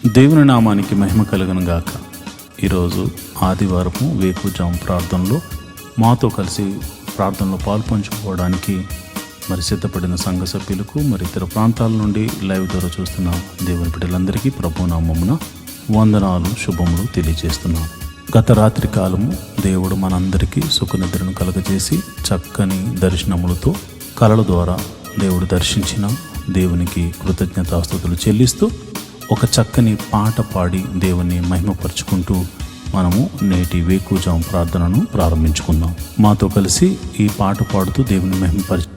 దేవుని నామానికి మహిమ కలుగును గాక. ఈరోజు ఆదివారము వేకువజాము ప్రార్థనలో మాతో కలిసి ప్రార్థనలో పాల్పంచుకోవడానికి సిద్ధపడిన సంఘ సభ్యులకు ఇతర ప్రాంతాల నుండి లైవ్ ద్వారా చూస్తున్న దేవుని బిడ్డలందరికీ ప్రభు నామమున వందనాలు, శుభములు తెలియజేస్తున్నాం. గత రాత్రి కాలము దేవుడు మనందరికీ సుఖనిద్రను కలగజేసి చక్కని దర్శనములతో కలల ద్వారా దేవుడు దర్శించిన దేవునికి కృతజ్ఞతాస్తుతులు చెల్లిస్తూ ఒక చక్కని పాట పాడి దేవుని మహిమపరుచుకుంటూ మనము నేటి వేకువజాము ప్రార్థనను ప్రారంభించుకుందాం. మాతో కలిసి ఈ పాట పాడుతూ దేవుని మహిమపరిచి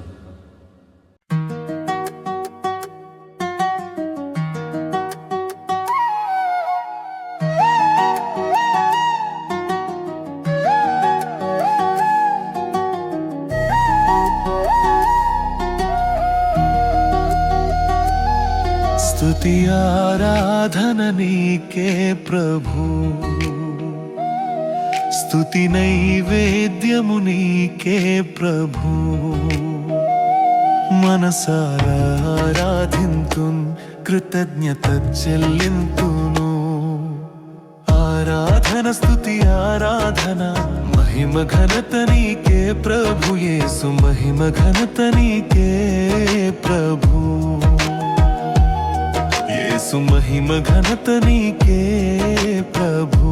స్తుతి ఆరాధన నీకే ప్రభు, స్తుతి నైవేద్యము నీకే ప్రభు. మనసారా ఆరాధింతున్, కృతజ్ఞత చెల్లింతును. ఆరాధన స్తుతి ఆరాధన, మహిమ ఘనత నీకే ప్రభు యేసు, మహిమ ఘనత నీకే ప్రభు యేసు, మహిమ ఘనత నీకే ప్రభు.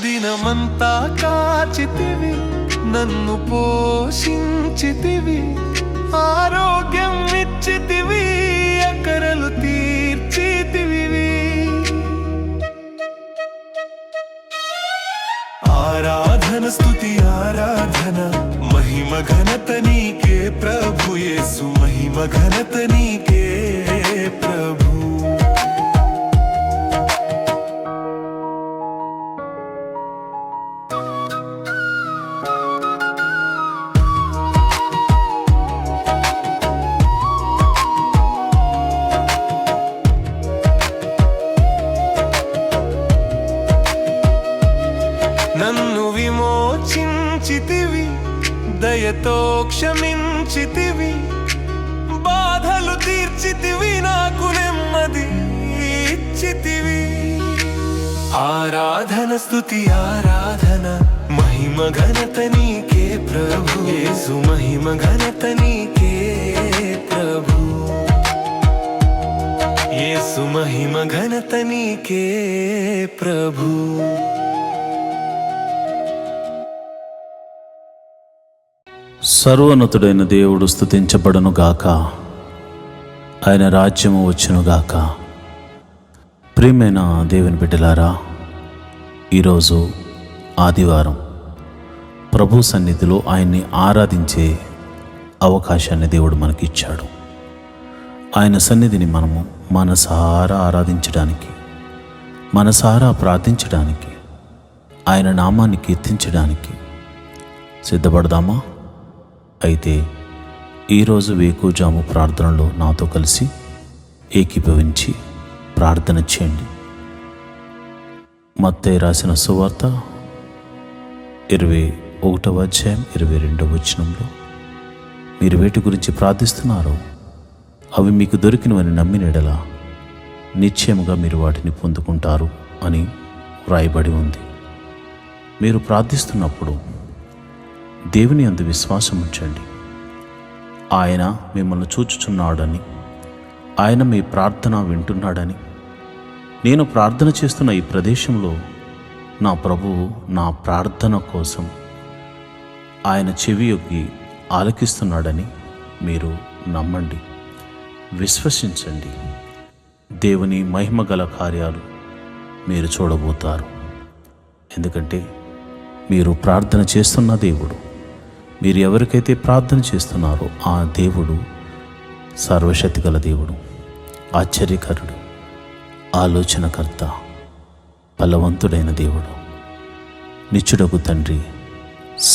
దినమంతా కాచితివి, నన్ను పోషించితివి, ఆరోగ్యం ఇచ్చితివి, అక్కరలు తీర్చితివి. ఆరాధన స్తుతి ఆరాధన, మహిమ ఘనత నీకే ప్రభు యేసు, మహిమ ఘనత నీకే ప్రభు. నన్ను విమోచించితివి, దయతో క్షమించితివి, బాధలు తీర్చితివి, నాకు నెమ్మది ఇచ్చితివి. ఆరాధన స్తుతి ఆరాధన, మహిమ ఘనత నీకే ప్రభు యేసు, మహిమ ఘనత నీకే ప్రభు యేసు, మహిమ ఘనత నీకే ప్రభు. సర్వోన్నతుడైన దేవుడు స్తుతించబడును గాక, ఆయన రాజ్యము వచ్చును గాక. ప్రియమైన దేవుని బిడ్డలారా, ఈరోజు ఆదివారం ప్రభు సన్నిధిలో ఆయన్ని ఆరాధించే అవకాశాన్ని దేవుడు మనకిచ్చాడు. ఆయన సన్నిధిని మనము మనసారా ఆరాధించడానికి, మనసారా ప్రార్థించడానికి, ఆయన నామాన్ని కీర్తించడానికి సిద్ధపడదామా? అయితే ఈరోజు వేకువజాము ప్రార్థనలో నాతో కలిసి ఏకీభవించి ప్రార్థన చేయండి. మత్తయి రాసిన సువార్త 21వ అధ్యాయం 22వ వచనంలో, మీరు వేటి గురించి ప్రార్థిస్తున్నారో అవి మీకు దొరికినవని నమ్మిన యెడల నిశ్చయముగా మీరు వాటిని పొందుకుంటారు అని వ్రాయబడి ఉంది. మీరు ప్రార్థిస్తున్నప్పుడు దేవుని యందు విశ్వాసం ఉంచండి. ఆయన మిమ్మల్ని చూచుచున్నాడని, ఆయన మీ ప్రార్థన వింటున్నాడని, నేను ప్రార్థన చేస్తున్న ఈ ప్రదేశంలో నా ప్రభువు నా ప్రార్థన కోసం ఆయన చెవియొగ్గి ఆలకిస్తున్నాడని మీరు నమ్మండి, విశ్వసించండి. దేవుని మహిమగల కార్యాలు మీరు చూడబోతారు. ఎందుకంటే మీరు ప్రార్థన చేస్తున్న దేవుడు, మీరు ఎవరికైతే ప్రార్థన చేస్తున్నారో ఆ దేవుడు సర్వశక్తిగల దేవుడు, ఆశ్చర్యకరుడు, ఆలోచనకర్త, బలవంతుడైన దేవుడు, నిత్యుడగు తండ్రి,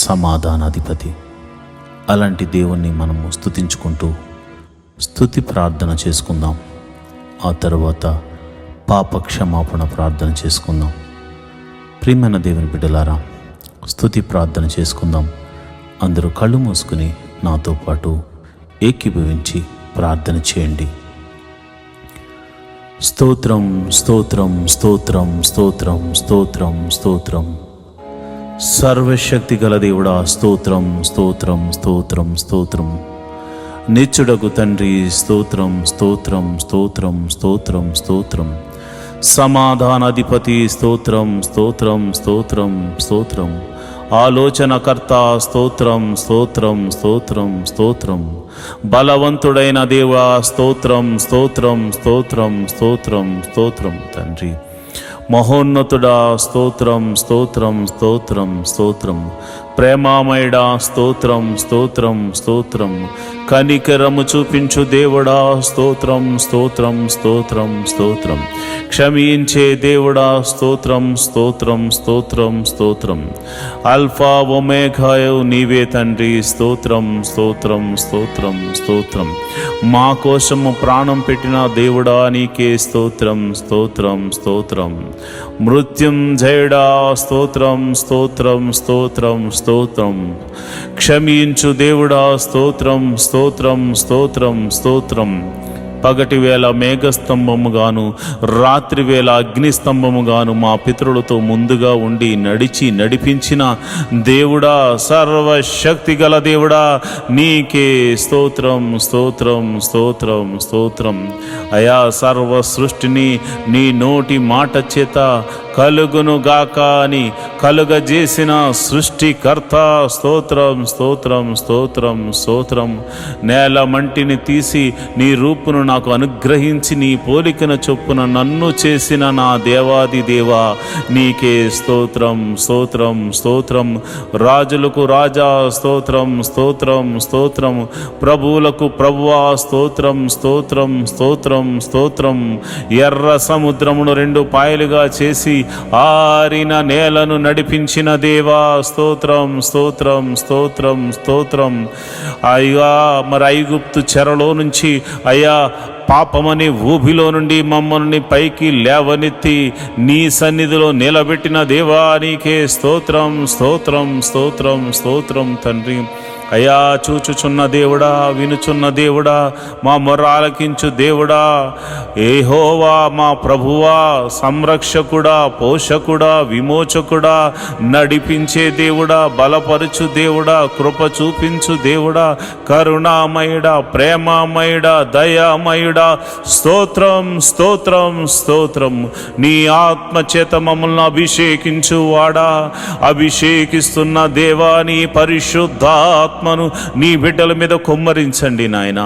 సమాధానాధిపతి. అలాంటి దేవుణ్ణి మనము స్తుతించుకుంటూ స్తుతి ప్రార్థన చేసుకుందాం. ఆ తర్వాత పాప క్షమాపణ ప్రార్థన చేసుకుందాం. ప్రియమైన దేవుని బిడ్డలారా, స్తుతి ప్రార్థన చేసుకుందాం. అందరూ కళ్ళు మూసుకుని నాతో పాటు ఏకీభవించి ప్రార్థన చేయండి. స్తోత్రం స్తోత్రం స్తోత్రం స్తోత్రం స్తోత్రం స్తోత్రం. సర్వశక్తి గల దేవుడా, స్తోత్రం స్తోత్రం స్తోత్రం స్తోత్రం. నిత్యుడగు తండ్రి, స్తోత్రం స్తోత్రం స్తోత్రం స్తోత్రం స్తోత్రం. సమాధానాధిపతి, స్తోత్రం స్తోత్రం స్తోత్రం స్తోత్రం. ఆలోచనకర్త, స్తోత్రం స్తోత్రం స్తోత్రం స్తోత్రం. బలవంతుడైన దేవా, స్తోత్రం స్తోత్రం స్తోత్రం స్తోత్రం స్తోత్రం తండ్రి. మహోన్నతుడా, స్తోత్రం స్తోత్రం స్తోత్రం స్తోత్రం. ప్రేమామయుడా, స్తోత్రం స్తోత్రం స్తోత్రం. కనికరము చూపించు దేవుడా, స్తోత్రం స్తోత్రం స్తోత్రం స్తోత్రం. క్షమించే దేవుడా, స్తోత్రం స్తోత్రం స్తోత్రం స్తోత్రం. అల్ఫా ఒమేగాయు నీవే తండ్రి, స్తోత్రం స్తోత్రం స్తోత్రం స్తోత్రం. మా కోసము ప్రాణం పెట్టిన దేవుడా, నీకే స్తోత్రం స్తోత్రం స్తోత్రం. మృత్యుంజయుడా, స్తోత్రం స్తోత్రం స్తోత్రం స్తోత్రం. క్షమించు దేవుడా, స్తోత్రం స్తోత్రం స్తోత్రం స్తోత్రం. పగటి వేళ మేఘస్తంభముగాను, రాత్రి వేళ అగ్నిస్తంభముగాను మా పితరులతో ముందుగా ఉండి నడిపించిన దేవుడా, సర్వశక్తి గల దేవుడా, నీకే స్తోత్రం స్తోత్రం స్తోత్రం స్తోత్రం. అయా, సర్వ సృష్టిని నీ నోటి మాట చేత కలుగును గాక అని కలుగజేసిన సృష్టికర్త, స్తోత్రం స్తోత్రం స్తోత్రం స్తోత్రం. నేల మంటిని తీసి నీ రూపును నాకు అనుగ్రహించి నీ పోలికన చొప్పున నన్ను చేసిన నా దేవాది దేవా, నీకే స్తోత్రం స్తోత్రం స్తోత్రం. రాజులకు రాజా, స్తోత్రం స్తోత్రం స్తోత్రం. ప్రభువులకు ప్రభువా, స్తోత్రం స్తోత్రం స్తోత్రం స్తోత్రం. ఎర్ర సముద్రమును 2 పాయలుగా చేసి ఆరిన నేలను నడిపించిన దేవా, స్తోత్రం స్తోత్రం స్తోత్రం స్తోత్రం. అయ్యా, మరి ఐగుప్తు చెరలో నుంచి అయ్యా పాపమని ఊబిలో నుండి మమ్మల్ని పైకి లేవనెత్తి నీ సన్నిధిలో నిలబెట్టిన దేవా, నీకే స్తోత్రం స్తోత్రం స్తోత్రం స్తోత్రం తండ్రి. అయా, చూచుచున్న దేవుడా, వినుచున్న దేవుడా, మా మొర్ర ఆలకించు దేవుడా, యెహోవా మా ప్రభువా, సంరక్షకుడా, పోషకుడా, విమోచకుడా, నడిపించే దేవుడా, బలపరచు దేవుడా, కృప చూపించు దేవుడా, కరుణామయుడా, ప్రేమామయుడా, దయామయుడా, స్తోత్రం స్తోత్రం స్తోత్రం. నీ ఆత్మ చేత మమ్మల్ని అభిషేకించు వాడా, అభిషేకిస్తున్న దేవా, నీ పరిశుద్ధాత్మను నీ బిడ్డల మీద కుమ్మరించండి నాయన.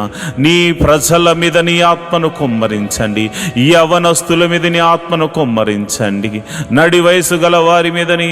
నీ ప్రజల మీద నీ ఆత్మను కుమ్మరించండి. యవనస్తుల మీద నీ ఆత్మను కుమ్మరించండి. నడి వయసు గల వారి మీద నీ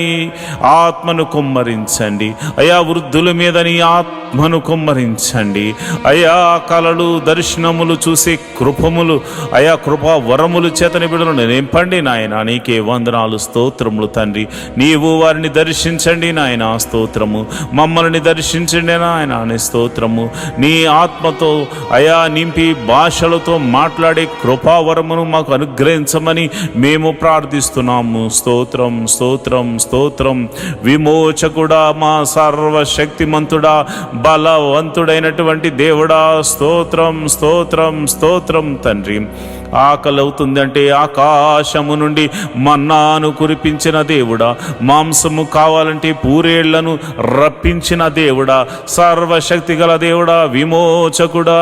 ఆత్మను కుమ్మరించండి. అయా, వృద్ధుల మీద నీ ఆత్మను కుమ్మరించండి. అయా, కలలు దర్శనములు చూసే కృపములు, అయా కృపా వరములు చేతని బిడ్డలను నింపండి నాయన. నీకే వందనాలు, స్తోత్రములు తండ్రి. నీవు వారిని దర్శించండి నాయన, స్తోత్రము. మమ్మల్ని దర్శించండి నాయన, నీ స్తోత్రము. నీ ఆత్మతో అయా నింపి భాషలతో మాట్లాడే కృపావరమును మాకు అనుగ్రహించమని మేము ప్రార్థిస్తున్నాము. స్తోత్రం స్తోత్రం స్తోత్రం. విమోచకుడా, మా సర్వశక్తిమంతుడా, బలవంతుడైనటువంటి దేవుడా, స్తోత్రం స్తోత్రం స్తోత్రం తండ్రి. ఆకలి అవుతుందంటే ఆకాశము నుండి మన్నాను కురిపించిన దేవుడా, మాంసము కావాలంటే పూరేళ్లను రప్పించిన దేవుడా, సర్వశక్తి గల దేవుడా, విమోచకుడా,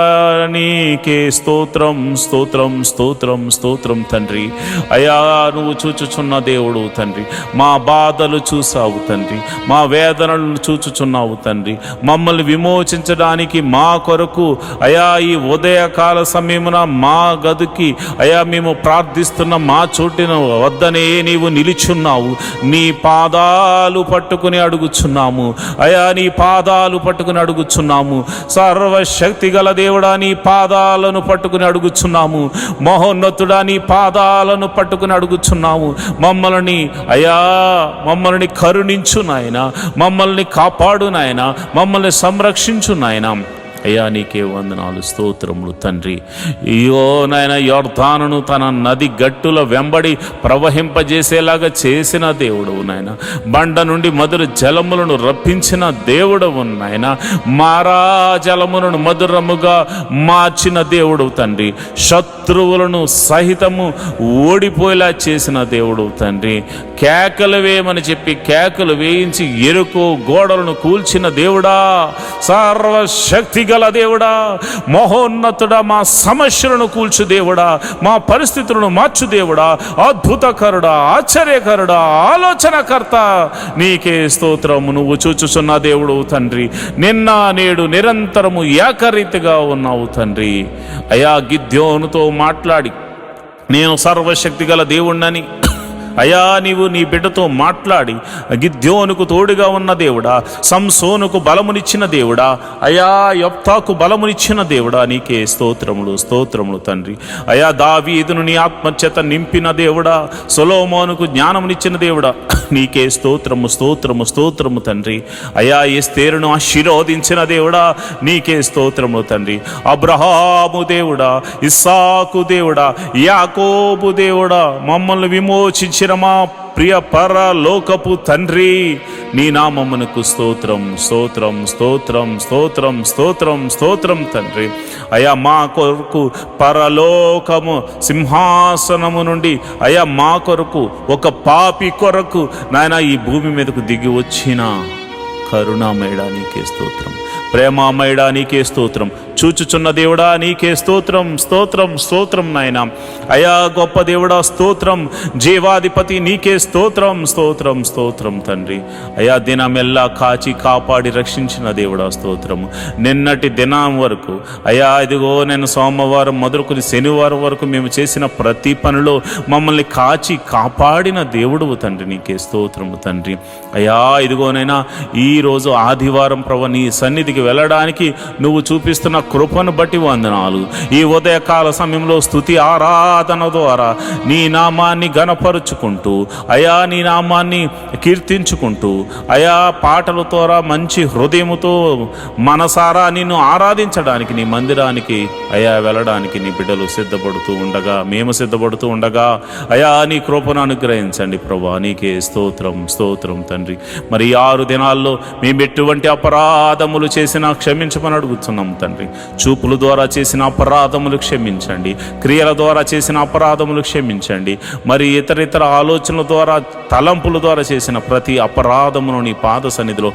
నీకే స్తోత్రం స్తోత్రం స్తోత్రం స్తోత్రం తండ్రి. అయా, నువ్వు చూచుచున్న దేవుడు తండ్రి. మా బాధలు చూసావు తండ్రి, మా వేదనలను చూచుచున్నావు తండ్రి. మమ్మల్ని విమోచించడానికి మా కొరకు అయా ఈ ఉదయకాల సమయమున మా గదికి అయా మేము ప్రార్థిస్తున్న మా చోటిన వద్దనే నీవు నిలుచున్నావు. నీ పాదాలు పట్టుకుని అడుగుచున్నాము అయా, నీ పాదాలు పట్టుకుని అడుగుచున్నాము. సర్వశక్తి గల దేవుడా, నీ పాదాలను పట్టుకుని అడుగుచున్నాము. మహోన్నతుడా, నీ పాదాలను పట్టుకుని అడుగుచున్నాము. మమ్మల్ని అయా, మమ్మల్ని కరుణించు నాయన, మమ్మల్ని కాపాడు నాయన, మమ్మల్ని సంరక్షించు నాయన. అయ్యా నీకే వందనాలు, స్తోత్రములు తండ్రి. అయ్యో నాయన, యొర్దానును తన నది గట్టుల వెంబడి ప్రవహింపజేసేలాగా చేసిన దేవుడవు నాయన. బండ నుండి మధుర జలములను రప్పించిన దేవుడవు నాయన. మారా జలములను మధురముగా మార్చిన దేవుడవు తండ్రి. శత్రువులను సహితము ఓడిపోయేలా చేసిన దేవుడవు తండ్రి. కేకలు వేయమని చెప్పి కేకలు వేయించి ఎరుకో గోడలను కూల్చిన దేవుడా, సర్వశక్తి గల దేవుడా, మహోన్నతుడా, మా సమస్యలను కూల్చు దేవుడా, మా పరిస్థితులను మార్చు దేవుడా, అద్భుతకరుడా, ఆశ్చర్యకరుడా, ఆలోచనకర్త, నీకే స్తోత్రము. నువ్వు చూచుచున్న దేవుడు తండ్రి. నిన్న నేడు నిరంతరము ఏకరీతిగా ఉన్నావు తండ్రి. అయా గిద్యోనుతో మాట్లాడి నేను సర్వశక్తి గల దేవుణ్ణని అయా నీవు నీ బిడ్డతో మాట్లాడి గిద్యోనుకు తోడుగా ఉన్న దేవుడా, సంసోనుకు బలమునిచ్చిన దేవుడా, అయా యొప్తాకు బలమునిచ్చిన దేవుడా, నీకే స్తోత్రములు, స్తోత్రములు తండ్రి. అయా దావీదును నీ ఆత్మచేత నింపిన దేవుడా, సొలొమోనుకు జ్ఞానమునిచ్చిన దేవుడా, నీకే స్తోత్రము, స్తోత్రము, స్తోత్రము తండ్రి. అయా ఎస్తేరును ఆశీర్వదించిన దేవుడా, నీకే స్తోత్రము తండ్రి. అబ్రహాము దేవుడా, ఇస్సాకు దేవుడా, యాకోబు దేవుడా, మమ్మల్ని విమోచించిన మా ప్రియ పరలోకపు తండ్రి, నీ నామమునకు స్తోత్రం, స్తోత్రం, స్తోత్రం, స్తోత్రం, స్తోత్రం, స్తోత్రం తండ్రి. అయా మా కొరకు పరలోకము సింహాసనము నుండి అయా మా కొరకు ఒక పాపి కొరకు నాయన ఈ భూమి మీదకు దిగి వచ్చిన కరుణామయుడా నీకే స్తోత్రం, ప్రేమామయుడా నీకే స్తోత్రం, చూచుచున్న దేవుడా నీకే స్తోత్రం, స్తోత్రం, స్తోత్రం నాయన. అయా గొప్ప దేవుడా స్తోత్రం, జీవాధిపతి నీకే స్తోత్రం, స్తోత్రం, స్తోత్రం తండ్రి. అయా దినమెల్లా కాచి కాపాడి రక్షించిన దేవుడా స్తోత్రము. నిన్నటి దినం వరకు అయా ఇదిగో నేను సోమవారం మొదలుకొని శనివారం వరకు మేము చేసిన ప్రతి పనిలో మమ్మల్ని కాచి కాపాడిన దేవుడు తండ్రి, నీకే స్తోత్రము తండ్రి. అయా ఇదిగోనైనా ఈరోజు ఆదివారం ప్రభు నీ సన్నిధికి వెళ్ళడానికి నువ్వు చూపిస్తున్న కృపను బట్టి వందనాలు. ఈ ఉదయకాల సమయంలో స్తుతి ఆరాధన ద్వారా నీ నామాన్ని గణపరుచుకుంటూ అయా నీ నామాన్ని కీర్తించుకుంటూ అయా పాటల ద్వారా మంచి హృదయముతో మనసారా నిన్ను ఆరాధించడానికి నీ మందిరానికి అయా వెళ్ళడానికి నీ బిడ్డలు సిద్ధపడుతూ ఉండగా, మేము సిద్ధపడుతూ ఉండగా అయా నీ కృపను అనుగ్రహించండి ప్రభా, నీకే స్తోత్రం, స్తోత్రం తండ్రి. మరి 6 దినాల్లో మేము ఎటువంటి అపరాధములు చేసినా క్షమించమని అడుగుతున్నాం తండ్రి. చూపుల ద్వారా చేసిన అపరాధములు క్షమించండి, క్రియల ద్వారా చేసిన అపరాధములు క్షమించండి, మరి ఇతర ఆలోచనల ద్వారా తలంపుల ద్వారా చేసిన ప్రతి అపరాధమును నీ పాద సన్నిధిలో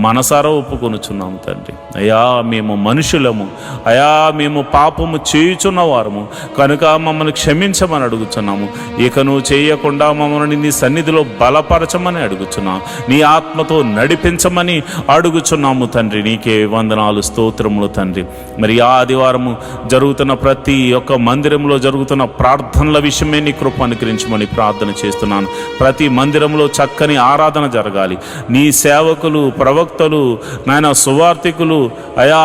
మనసారా ఒప్పుకొనుచున్నాము తండ్రి. అయా మేము మనుషులము, అయా మేము పాపము చేయుచున్న వారము కనుక మమ్మల్ని క్షమించమని అడుగుచున్నాము. ఇక నువ్వు చేయకుండా మమ్మల్ని నీ సన్నిధిలో బలపరచమని అడుగుచున్నాము, నీ ఆత్మతో నడిపించమని అడుగుచున్నాము తండ్రి. నీకే వందనాలు, స్తోత్రములు తండ్రి. మరి ఆదివారము జరుగుతున్న ప్రతి ఒక్క మందిరంలో జరుగుతున్న ప్రార్థనల విషయమే నీ కృప అనుగ్రహించమని ప్రార్థన చేస్తున్నాను. ప్రతి మందిరంలో చక్కని ఆరాధన జరగాలి. నీ సేవకులు, ప్రవక్తలు, నాయన సువార్థికులు, అయా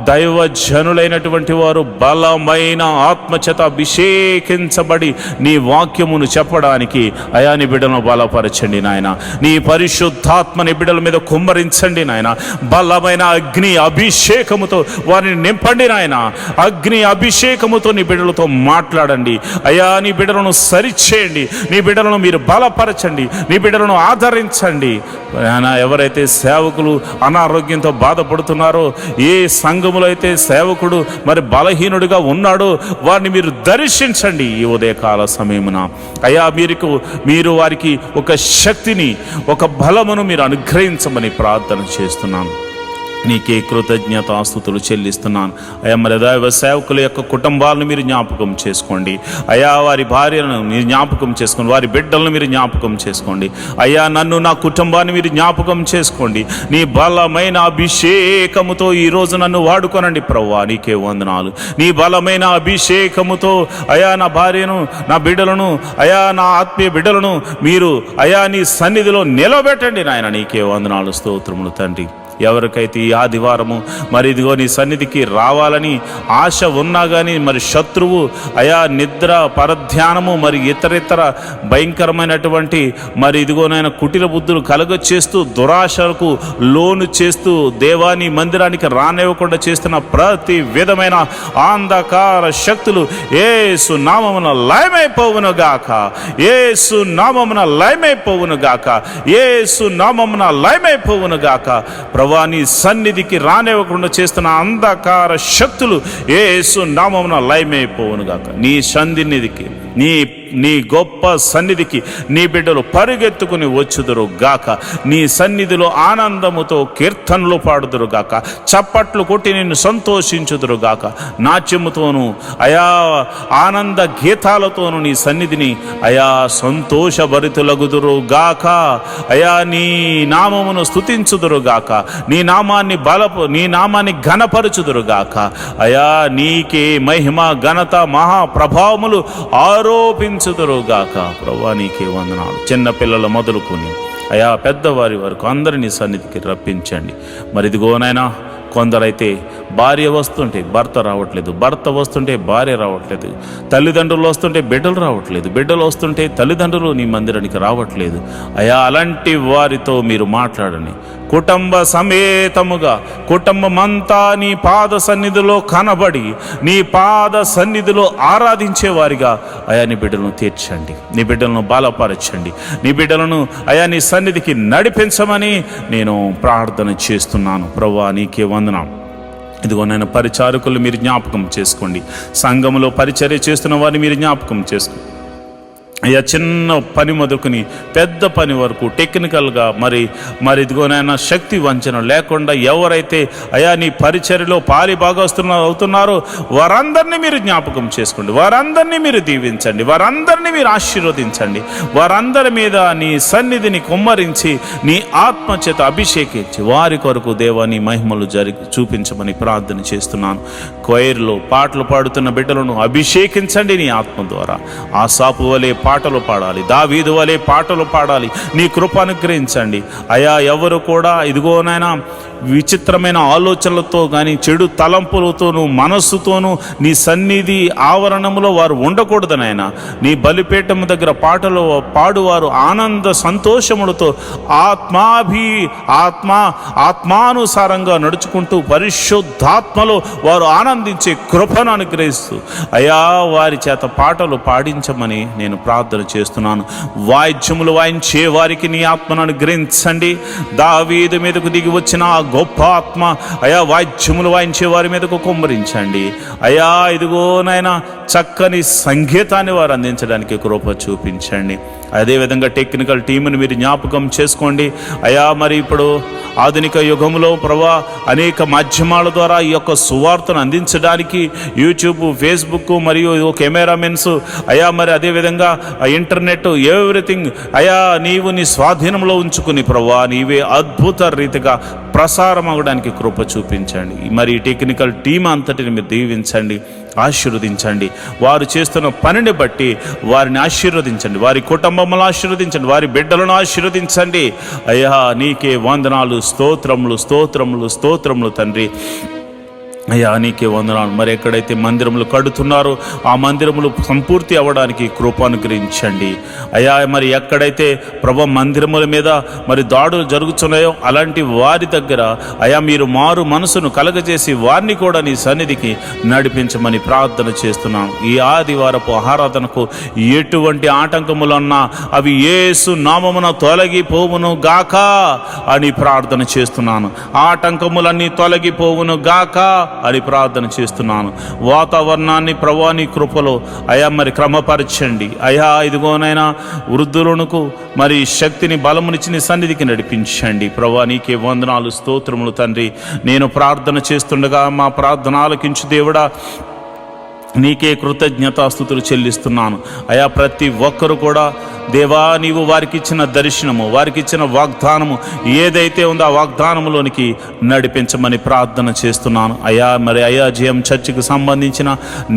దైవజనులైనటువంటి వారు బలమైన ఆత్మచేత అభిషేకించబడి నీ వాక్యమును చెప్పడానికి అయా నీ బిడ్డలను బలపరచండి నాయన. నీ పరిశుద్ధాత్మని బిడ్డల మీద కుమ్మరించండి నాయన. బలమైన అగ్ని అభిషేకముతో వారిని నింపండి నాయన. అగ్ని అభిషేకముతో నీ బిడ్డలతో మాట్లాడండి అయా. నీ బిడ్డలను సరిచేయండి, నీ బిడ్డలను మీరు బలపరచండి, నీ బిడ్డలను ఆదరించండి నాయన. ఎవరైతే సేవకులు అనారోగ్యంతో బాధపడుతున్నారో, ఏ సంఘములో అయితే సేవకుడు మరి బలహీనుడిగా ఉన్నాడో వారిని మీరు దర్శించండి ఈ ఉదయకాల సమయమున అయ్యా. మీరు వారికి ఒక శక్తిని, ఒక బలమును మీరు అనుగ్రహించమని ప్రార్థన చేస్తున్నాను. నీకే కృతజ్ఞతాస్తుతులు చెల్లిస్తున్నాను అయ్యా. మరి దైవ సేవకుల యొక్క కుటుంబాలను మీరు జ్ఞాపకం చేసుకోండి అయ్యా. వారి భార్యలను మీరు జ్ఞాపకం చేసుకోండి, వారి బిడ్డలను మీరు జ్ఞాపకం చేసుకోండి అయ్యా. నన్ను, నా కుటుంబాన్ని మీరు జ్ఞాపకం చేసుకోండి. నీ బలమైన అభిషేకముతో ఈరోజు నన్ను వాడుకోనండి ప్రభువా, నీకే వందనాలు. నీ బలమైన అభిషేకముతో అయా నా భార్యను, నా బిడ్డలను అయా, నా ఆత్మీయ బిడ్డలను మీరు అయా నీ సన్నిధిలో నిలబెట్టండి నాయన. నీకే వందనాలు, స్తోత్రములు తండ్రి. ఎవరికైతే ఈ ఆదివారము మరి ఇదిగో నీ సన్నిధికి రావాలని ఆశ ఉన్నా కానీ మరి శత్రువు అయా నిద్ర పరధ్యానము మరి ఇతరితర భయంకరమైనటువంటి మరి ఇదిగోనైనా కుటిల బుద్ధులు కలగచేస్తూ దురాశలకు లోను చేస్తూ దేవాని మందిరానికి రానివ్వకుండా చేస్తున్న ప్రతి విధమైన అంధకార శక్తులు యేసు నామమున లయమైపోవును గాక, యేసు నామమున లయమైపోవును గాక, యేసు నామమున లయమైపోవును గాక. ప్రభువా నీ సన్నిధికి రానివ్వకుండా చేస్తున్న అంధకార శక్తులు యేసు నామమున లయమైపోవును గాక. నీ సన్నిధికి నీ గొప్ప సన్నిధికి నీ బిడ్డలు పరిగెత్తుకుని వచ్చుదురు గాక. నీ సన్నిధిలో ఆనందముతో కీర్తనలు పాడుదురు గాక, చప్పట్లు కొట్టి నిన్ను సంతోషించుదురు గాక. నాట్యముతోనూ అయా ఆనంద గీతాలతోనూ నీ సన్నిధిని అయా సంతోషభరితులగుదురు గాక. అయా నీ నామమును స్తుతించుదురు గాక, నీ నామాన్ని ఘనపరచుదురు గాక. అయా నీకే మహిమ ఘనత మహాప్రభావములు ఆరోపించుదురుగాక. ప్రభువా నీకే వందనాలు. చిన్న పిల్లల మొదలుకొని అయా పెద్దవారి వరకు అందరినీ సన్నిధికి రప్పించండి. మరి ఇదిగోనైనా కొందరైతే భార్య వస్తుంటే భర్త రావట్లేదు, భర్త వస్తుంటే భార్య రావట్లేదు, తల్లిదండ్రులు వస్తుంటే బిడ్డలు రావట్లేదు, బిడ్డలు వస్తుంటే తల్లిదండ్రులు నీ మందిరానికి రావట్లేదు. అయా అలాంటి వారితో మీరు మాట్లాడండి. కుటుంబ సమేతముగా కుటుంబమంతా నీ పాద సన్నిధిలో కనబడి నీ పాద సన్నిధిలో ఆరాధించేవారిగా అయా నీ బిడ్డలను తీర్చండి, నీ బిడ్డలను బలపరచండి, నీ బిడ్డలను అయా నీ సన్నిధికి నడిపించమని నేను ప్రార్థన చేస్తున్నాను. ప్రభువా నీకే వందనం. ఇదిగో నేను పరిచారకులు మీరు జ్ఞాపకం చేసుకోండి, సంఘములో పరిచర్య చేస్తున్న వారిని మీరు జ్ఞాపకం చేసుకోండి. అయ్యా చిన్న పని మొదలుకొని పెద్ద పని వరకు టెక్నికల్గా మరి ఇదిగోనైనా శక్తి వంచన లేకుండా ఎవరైతే అయా నీ పరిచర్యలో పాలి అవుతున్నారో వారందరినీ మీరు జ్ఞాపకం చేసుకోండి, వారందరినీ మీరు దీవించండి, వారందరినీ మీరు ఆశీర్వదించండి, వారందరి మీద నీ సన్నిధిని కుమ్మరించి నీ ఆత్మ చేత అభిషేకించి వారి కొరకు దేవా నీ మహిమలు చూపించమని ప్రార్థన చేస్తున్నాను. కొయిర్లో పాటలు పాడుతున్న బిడ్డలను అభిషేకించండి నీ ఆత్మ ద్వారా. ఆ సాపు వలె పాటలు పాడాలి, దావీదు వలె పాటలు పాడాలి. నీ కృప అనుగ్రహించండి అయా. ఎవరు కూడా ఇదిగోనైనా విచిత్రమైన ఆలోచనలతో కానీ చెడు తలంపులతోనూ మనస్సుతోనూ నీ సన్నిధి ఆవరణంలో వారు ఉండకూడదు నాయనా. నీ బలిపీఠం దగ్గర పాటలు పాడువారు ఆనంద సంతోషములతో ఆత్మానుసారంగా నడుచుకుంటూ పరిశుద్ధాత్మలో వారు ఆనందించే కృపను అనుగ్రహిస్తూ అయా వారి చేత పాటలు పాడించమని నేను ప్రార్థన చేస్తున్నాను. వాయిద్యములు వాయించే వారికి నీ ఆత్మను అనుగ్రహించండి. దావీదు మీదకు దిగి వచ్చిన ఆ గొప్ప ఆత్మ అయా వాయిద్యములు వాయించే వారి మీదకు కుమ్మరించండి అయా. ఇదిగోనైనా చక్కని సంగీతాన్ని వారు అందించడానికి కృప చూపించండి. అదేవిధంగా టెక్నికల్ టీంని మీరు జ్ఞాపకం చేసుకోండి అయా. మరి ఇప్పుడు ఆధునిక యుగంలో ప్రభా అనేక మాధ్యమాల ద్వారా ఈ యొక్క సువార్తను అందించడానికి యూట్యూబ్, ఫేస్బుక్ మరియు కెమెరామెన్స్ అయా, మరి అదేవిధంగా ఇంటర్నెట్ ఎవ్రీథింగ్ అయా నీవు నీ స్వాధీనంలో ఉంచుకుని ప్రభా నీవే అద్భుత రీతిగా ప్రసారం అవ్వడానికి కృప చూపించండి. మరి టెక్నికల్ టీం అంతటిని మీరు దీవించండి, ఆశీర్వదించండి. వారు చేస్తున్న పనిని బట్టి వారిని ఆశీర్వదించండి, వారి కుటుంబములను ఆశీర్వదించండి, వారి బిడ్డలను ఆశీర్వదించండి అయ్యా. నీకే వందనాలు, స్తోత్రములు స్తోత్రములు స్తోత్రములు తండ్రి అయ్యా. నీకే వందనాలు. మరి ఎక్కడైతే మందిరములు కడుతున్నారో ఆ మందిరములు సంపూర్తి అవ్వడానికి కృప అనుగ్రహించండి అయ్యా. మరి ఎక్కడైతే ప్రభు మందిరముల మీద మరి దాడులు జరుగుతున్నాయో అలాంటి వారి దగ్గర అయ్యా మీరు మారు మనసును కలగజేసి వారిని కూడా నీ సన్నిధికి నడిపించమని ప్రార్థన చేస్తున్నాను. ఈ ఆదివారపు ఆరాధనకు ఎటువంటి ఆటంకములున్నా అవి యేసు నామమున తొలగిపోవును గాక అని ప్రార్థన చేస్తున్నాను. ఆటంకములన్నీ తొలగిపోవును గాక అని ప్రార్థన చేస్తున్నాను. వాతావరణాన్ని ప్రభువా నీ కృపలో అయా మరి క్రమపరచండి అయా. ఇదిగోనైనా వృద్ధులకు మరి శక్తిని బలమునిచ్చి నీ సన్నిధికి నడిపించండి ప్రభువా. నీకే వందనాలు, స్తోత్రములు తండ్రి. నేను ప్రార్థన చేస్తుండగా మా ప్రార్థన ఆలకించు దేవుడా నీకే కృతజ్ఞతాస్తుతులు చెల్లిస్తున్నాను అయా. ప్రతి ఒక్కరు కూడా దేవా, నీవు వారికి ఇచ్చిన దర్శనము, వారికి ఇచ్చిన వాగ్దానము ఏదైతే ఉందో ఆ వాగ్దానములోనికి నడిపించమని ప్రార్థన చేస్తున్నాను అయా. మరి అయాజీఎం చర్చికి సంబంధించిన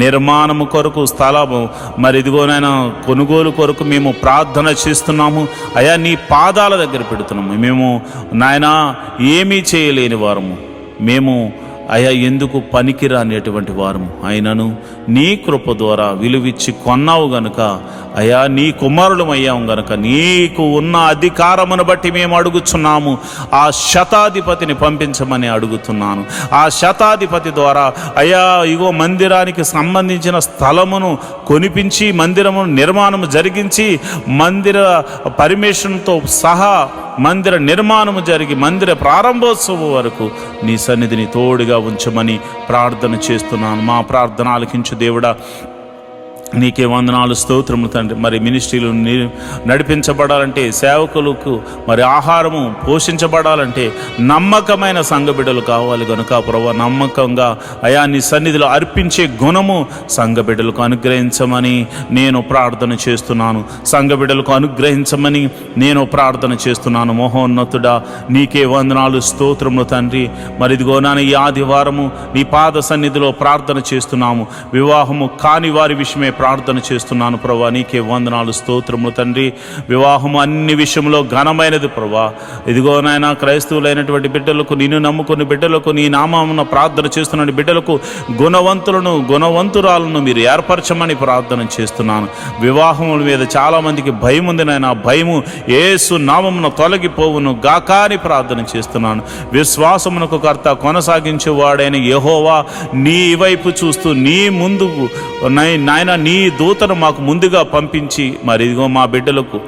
నిర్మాణము కొరకు స్థలము మరి ఇదిగోనైనా కొనుగోలు కొరకు మేము ప్రార్థన చేస్తున్నాము అయా. నీ పాదాల దగ్గర పెడుతున్నాము. మేము నాయనా ఏమీ చేయలేని వారము, మేము అయా ఎందుకు పనికిరానిటువంటి వారము, అయినను నీ కృప ద్వారా విలువిచ్చి కొన్నావు గనుక అయా, నీ కుమారులం అయ్యాము గనుక నీకు ఉన్న అధికారమును బట్టి మేము అడుగుచున్నాము. ఆ శతాధిపతిని పంపించమని అడుగుతున్నాను. ఆ శతాధిపతి ద్వారా అయా ఇగో మందిరానికి సంబంధించిన స్థలమును కొనిపించి మందిరము నిర్మాణము జరిగించి మందిర పర్మిషన్తో సహా మందిర నిర్మాణము జరిగి మందిర ప్రారంభోత్సవం వరకు నీ సన్నిధిని తోడుగా ఉంచమని ప్రార్థన చేస్తున్నాను. మా ప్రార్థన ఆలకించు దేవుడా, నీకే వందనాలు, స్తోత్రములు తండ్రి. మరి మినిస్ట్రీలు నడిపించబడాలంటే, సేవకులకు మరి ఆహారము పోషించబడాలంటే నమ్మకమైన సంఘ బిడ్డలు కావాలి కనుక ప్రభువా, నమ్మకంగా అయా నీ సన్నిధిలో అర్పించే గుణము సంఘ బిడ్డలకు అనుగ్రహించమని నేను ప్రార్థన చేస్తున్నాను. సంఘ బిడ్డలకు అనుగ్రహించమని నేను ప్రార్థన చేస్తున్నాను. మహోన్నతుడా, నీకే వందనాలు, స్తోత్రములు తండ్రి. మరి ఇదిగో నాన్న, ఈ ఆదివారము నీ పాద సన్నిధిలో ప్రార్థన చేస్తున్నాము. వివాహము కాని వారి విషయమే ప్రార్థన చేస్తున్నాను ప్రభా. నీకే వందనాలు, స్తోత్రములు తండ్రి. వివాహము అన్ని విషయంలో ఘనమైనది ప్రభా. ఇదిగో నాయన, క్రైస్తవులైనటువంటి బిడ్డలకు, నిన్ను నమ్ముకున్న బిడ్డలకు, నీ నామమున ప్రార్థన చేస్తున్న బిడ్డలకు గుణవంతురాలను మీరు ఏర్పరచమని ప్రార్థన చేస్తున్నాను. వివాహముల మీద చాలామందికి భయం ఉంది నాయన. భయము యేసు నామమున తొలగిపోవును గాక అని ప్రార్థన చేస్తున్నాను. విశ్వాసమునకు కర్త కొనసాగించేవాడైన యెహోవా నీ వైపు చూస్తూ నీ ముందుకు నాయన నీ దూతను మాకు ముందుగా పంపించి మరి ఇదిగో మా బిడ్డలకు,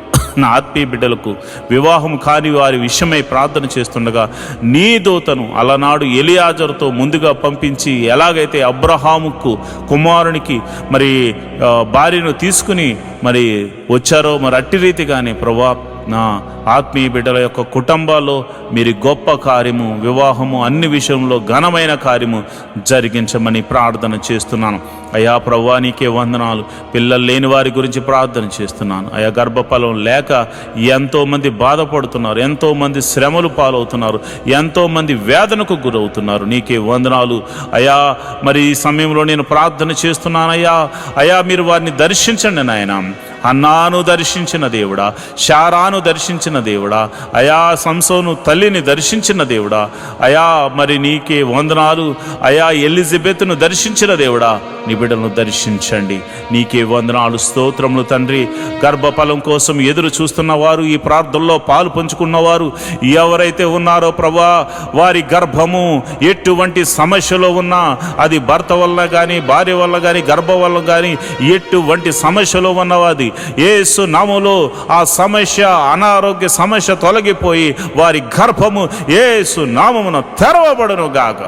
నా ఆత్మీయ బిడ్డలకు వివాహం కాని వారి విషయమై ప్రార్థన చేస్తుండగా నీ దూతను అలనాడు ఎలియాజరుతో ముందుగా పంపించి ఎలాగైతే అబ్రహాముకు కుమారునికి మరి భార్యను తీసుకుని మరి వచ్చారో మరి అట్టి రీతిగానే ప్రభా నా ఆత్మీయ బిడ్డల యొక్క కుటుంబాల్లో మీరు గొప్ప కార్యము, వివాహము అన్ని విషయంలో ఘనమైన కార్యము జరిగించమని ప్రార్థన చేస్తున్నాను అయా. ప్రభువా, నీకే వందనాలు. పిల్లలు లేని వారి గురించి ప్రార్థన చేస్తున్నాను అయా. గర్భఫలం లేక ఎంతోమంది బాధపడుతున్నారు, ఎంతోమంది శ్రమలు పాలవుతున్నారు, ఎంతోమంది వేదనకు గురవుతున్నారు. నీకే వందనాలు అయా. మరి ఈ సమయంలో నేను ప్రార్థన చేస్తున్నాను అయ్యా. అయా, మీరు వారిని దర్శించండి నాయన. హన్నాను దర్శించిన దేవుడా, శారాను దర్శించిన దేవుడా అయా, సంసోను తల్లిని దర్శించిన దేవుడా అయా. మరి నీకే వందనాలు అయా. ఎలిజబెత్ను దర్శించిన దేవుడా, నీ బిడ్డలను దర్శించండి. నీకే వందనాలు, స్తోత్రములు తండ్రి. గర్భఫలం కోసం ఎదురు చూస్తున్న వారు, ఈ ప్రార్థనలో పాలు పంచుకున్నవారు ఎవరైతే ఉన్నారో ప్రభా, వారి గర్భము ఎటువంటి సమస్యలో ఉన్నా, అది భర్త వల్ల కానీ, భార్య వల్ల కానీ, గర్భం వల్ల కానీ, ఎటువంటి సమస్యలో ఉన్నవాది యేసు నామములో ఆ సమస్య, అనారోగ్య సమస్య తొలగిపోయి వారి గర్భము యేసు నామమున తెరవబడును గాక.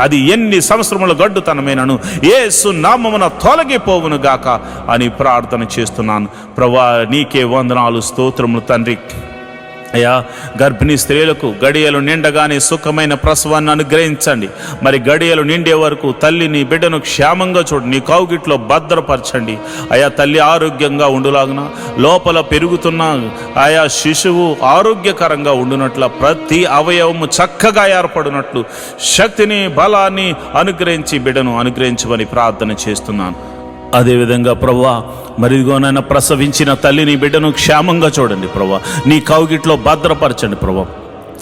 అది ఎన్ని సంవత్సరముల గడ్డుతనమైనను యేసు నామమున తొలగిపోవును గాక అని ప్రార్థన చేస్తున్నాను ప్రభువా. నీకే వందనాలు, స్తోత్రములు తండ్రి అయ్యా. గర్భిణీ స్త్రీలకు గడియలు నిండగానే సుఖమైన ప్రసవాన్ని అనుగ్రహించండి. మరి గడియలు నిండే వరకు తల్లిని బిడ్డను క్షేమంగా చూడు, నీ కౌగిట్లో భద్రపరచండి అయా. తల్లి ఆరోగ్యంగా ఉండులాగున, లోపల పెరుగుతున్న ఆయా శిశువు ఆరోగ్యకరంగా ఉండునట్ల, ప్రతి అవయవము చక్కగా ఏర్పడినట్లు శక్తిని, బలాన్ని అనుగ్రహించి బిడ్డను అనుగ్రహించమని ప్రార్థన చేస్తున్నాను. అదేవిధంగా ప్రభువా, మరిదిగోనైనా ప్రసవించిన తల్లిని బిడ్డను క్షేమంగా చూడండి ప్రభువా. నీ కౌగిట్లో భద్రపరచండి ప్రభువా.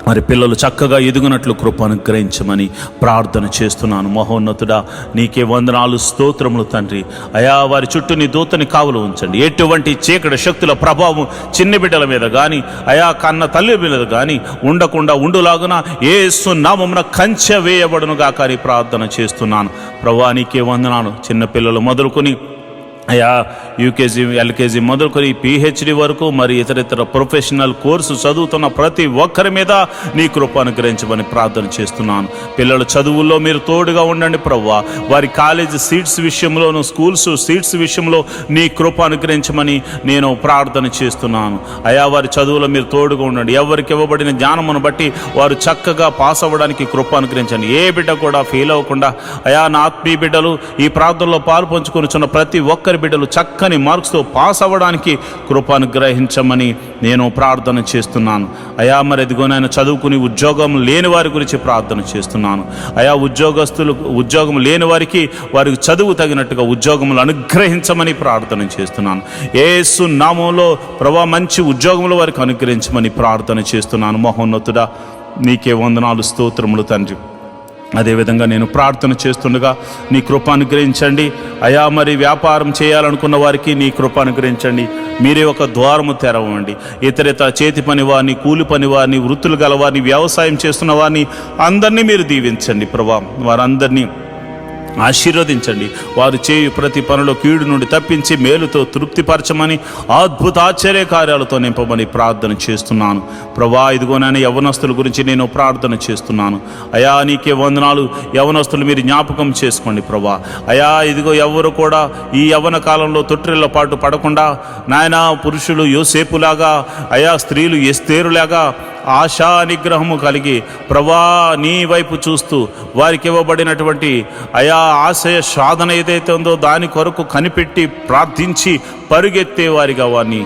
మరి పిల్లలు చక్కగా ఎదుగునట్లు కృప అనుగ్రహించమని ప్రార్థన చేస్తున్నాను. మహోన్నతుడా, నీకే వందనాలు, స్తోత్రములు తండ్రి అయా. వారి చుట్టూ నీ దూతని కావలు ఉంచండి. ఎటువంటి చీకటి శక్తుల ప్రభావం చిన్ని బిడ్డల మీద కానీ అయా, కన్న తల్లి మీద కానీ ఉండకుండా ఉండులాగున యేసు నామమున కంచె వేయబడునుగా కానీ ప్రార్థన చేస్తున్నాను ప్రభువా. నీకే వందనాలు. చిన్నపిల్లలు మొదలుకొని అయా యూకేజీ ఎల్కేజీ మొదలుకొని పిహెచ్డి వరకు మరి ఇతర ప్రొఫెషనల్ కోర్సు చదువుతున్న ప్రతి ఒక్కరి మీద నీ కృప అనుగ్రహించమని ప్రార్థన చేస్తున్నాను. పిల్లల చదువుల్లో మీరు తోడుగా ఉండండి ప్రభువా. వారి కాలేజీ సీట్స్ విషయంలోను, స్కూల్స్ సీట్స్ విషయంలో నీ కృప అనుగ్రహించమని నేను ప్రార్థన చేస్తున్నాను. అయా వారి చదువులో మీరు తోడుగా ఉండండి. ఎవరికి ఇవ్వబడిన జ్ఞానమును బట్టి వారు చక్కగా పాస్ అవ్వడానికి కృప అనుగ్రహించండి. ఏ బిడ్డ కూడా ఫెయిల్ అవ్వకుండా అయా నా ఆత్మీయ బిడ్డలు ఈ ప్రార్థనలో పాలు పంచుకొనిచున్న ప్రతి ఒక్కరి బిడ్డలు చక్కని మార్క్స్తో పాస్ అవ్వడానికి కృప అనుగ్రహించమని నేను ప్రార్థన చేస్తున్నాను. అయా మరి ఎదిగోనైనా చదువుకుని ఉద్యోగం లేని వారి గురించి ప్రార్థన చేస్తున్నాను. అయా ఉద్యోగం లేని వారికి వారికి చదువు తగినట్టుగా ఉద్యోగములు అనుగ్రహించమని ప్రార్థన చేస్తున్నాను. యేసు నామములో ప్రభువా మంచి ఉద్యోగములు వారికి అనుగ్రహించమని ప్రార్థన చేస్తున్నాను. మహోన్నతుడా నీకే వందనాలు, స్తోత్రములు తండ్రి. అదేవిధంగా నేను ప్రార్థన చేస్తుండగా నీ కృప అనుగ్రహించండి. అయా మరి వ్యాపారం చేయాలనుకున్న వారికి నీ కృప అనుగ్రహించండి. మీరే ఒక ద్వారము తెరవండి. ఇతర చేతి పని వారిని, కూలి పని వారిని, వృత్తులు గల వారిని, వ్యవసాయం చేస్తున్న వారిని అందరినీ మీరు దీవించండి ప్రభా. వారందరినీ ఆశీర్వదించండి. వారు చేయు ప్రతి పనిలో కీడు నుండి తప్పించి మేలుతో తృప్తిపరచమని, అద్భుత ఆశ్చర్య కార్యాలతో నింపమని ప్రార్థన చేస్తున్నాను ప్రభా. ఇదిగోనైనా యవనస్తుల గురించి నేను ప్రార్థన చేస్తున్నాను. అయా నీకే వందనాలు. యవనస్తులు మీరు జ్ఞాపకం చేసుకోండి ప్రభా. అయా ఇదిగో ఎవరు కూడా ఈ యవ్వన కాలంలో తొట్టిళ్ళ పాటు పడకుండా నాయనా పురుషులు యోసేపులాగా, అయా స్త్రీలు ఎస్తేరులాగా ఆశా నిగ్రహము కలిగి ప్రభా నీ వైపు చూస్తూ వారికి ఇవ్వబడినటువంటి అయా ఆశయ సాధన ఏదైతే ఉందో దాని కొరకు కనిపెట్టి ప్రార్థించి పరుగెత్తే వారిగా వారిని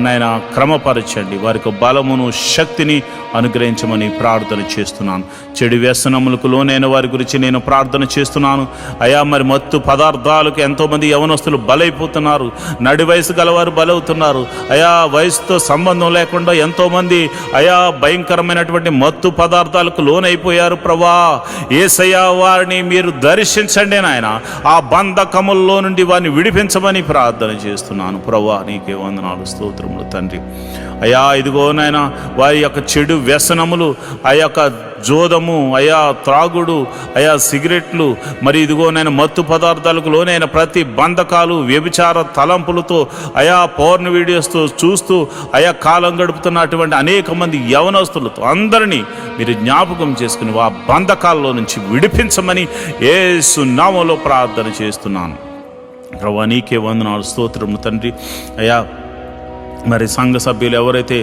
నాయన క్రమపరచండి. వారికి బలమును శక్తిని అనుగ్రహించమని ప్రార్థన చేస్తున్నాను. చెడు వ్యసనములకు లోనైన వారి గురించి నేను ప్రార్థన చేస్తున్నాను. అయా మరి మత్తు పదార్థాలకు ఎంతోమంది యవనస్తులు బలైపోతున్నారు. నడి వయసు గలవారు బలవుతున్నారు. అయా వయసుతో సంబంధం లేకుండా ఎంతోమంది అయా భయంకరమైనటువంటి మత్తు పదార్థాలకు లోనైపోయారు ప్రభా. యేసయ్యా వారిని మీరు దర్శించండి నాయన. ఆ బంధకముల్లో నుండి వారిని విడిపించమని ప్రార్థన చేస్తున్నాను ప్రభా. నీకే వందనాలు, స్తోత్రములు తండ్రి. అయా ఇదిగో నాయన వారి యొక్క చెడు వ్యసనములు, ఆ యొక్క జోదము, అయా త్రాగుడు, అయా సిగరెట్లు, మరి ఇదిగోనైనా మత్తు పదార్థాలకు లోనైన ప్రతి బంధకాలు, వ్యభిచార తలంపులతో అయా పోర్న్ వీడియోస్తో చూస్తూ అయా కాలం గడుపుతున్నటువంటి అనేక మంది యవనస్తులతో అందరినీ మీరు జ్ఞాపకం చేసుకుని ఆ బంధకాల్లో నుంచి విడిపించమని యేసు నామములో ప్రార్థన చేస్తున్నాను ప్రభువా. నీకే వందనాలు, స్తోత్రము తండ్రి. అయా మరి సంఘ సభ్యులు ఎవరైతే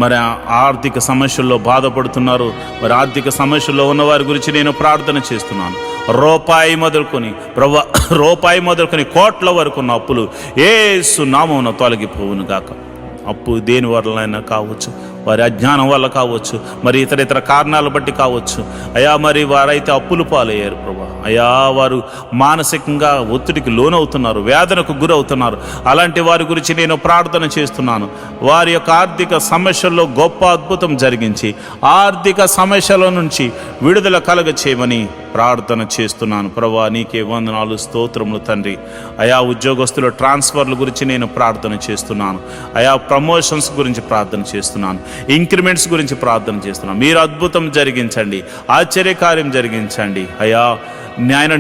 మరి ఆర్థిక సమస్యల్లో బాధపడుతున్నారో, మరి ఆర్థిక సమస్యల్లో ఉన్న వారి గురించి నేను ప్రార్థన చేస్తున్నాను. రూపాయి మొదలుకొని కోట్ల వరకు ఉన్న అప్పులు యేసు నామమున తొలగిపోవును గాక. అప్పు దేని వల్లైనా కావచ్చు, వారి అజ్ఞానం వల్ల కావచ్చు, మరి ఇతర కారణాల బట్టి కావచ్చు. అయా మరి వారైతే అప్పులు పాలయ్యారు ప్రభా. అయా వారు మానసికంగా ఒత్తిడికి లోనవుతున్నారు, వేదనకు గురవుతున్నారు. అలాంటి వారి గురించి నేను ప్రార్థన చేస్తున్నాను. వారి యొక్క ఆర్థిక సమస్యల్లో గొప్ప అద్భుతం జరిగించి ఆర్థిక సమస్యల నుంచి విడుదల కలగ చేయమని ప్రార్థన చేస్తున్నాను ప్రభా. నీకే వందనాలు, స్తోత్రములు తండ్రి. అయా ఉద్యోగస్తుల ట్రాన్స్ఫర్ల గురించి నేను ప్రార్థన చేస్తున్నాను. అయా ప్రమోషన్స్ గురించి ప్రార్థన చేస్తున్నాను. ఇంక్రిమెంట్స్ గురించి ప్రార్థన చేస్తున్నాను. మీరు అద్భుతం జరిగించండి, ఆశ్చర్యకార్యం జరిగించండి. అయా నాయన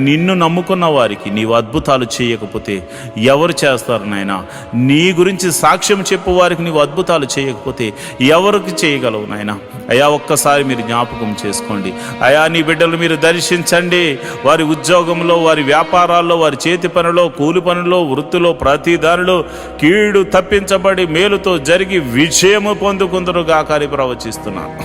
నిన్ను నమ్ముకున్న వారికి నీవు అద్భుతాలు చేయకపోతే ఎవరు చేస్తారు నాయన? నీ గురించి సాక్ష్యం చెప్పు వారికి నీవు అద్భుతాలు చేయకపోతే ఎవరికి చేయగలవు నాయన? అయా ఒక్కసారి మీరు జ్ఞాపకం చేసుకోండి. అయా నీ బిడ్డలు మీరు దర్శించండి. వారి ఉద్యోగంలో, వారి వ్యాపారాల్లో, వారి చేతి పనిలో, కూలి పనిలో, వృత్తిలో, ప్రతి దానిలో కీడు తప్పించబడి మేలుతో జరిగి విజయము పొందుకుందరుగా కానీ ప్రవచిస్తున్నాను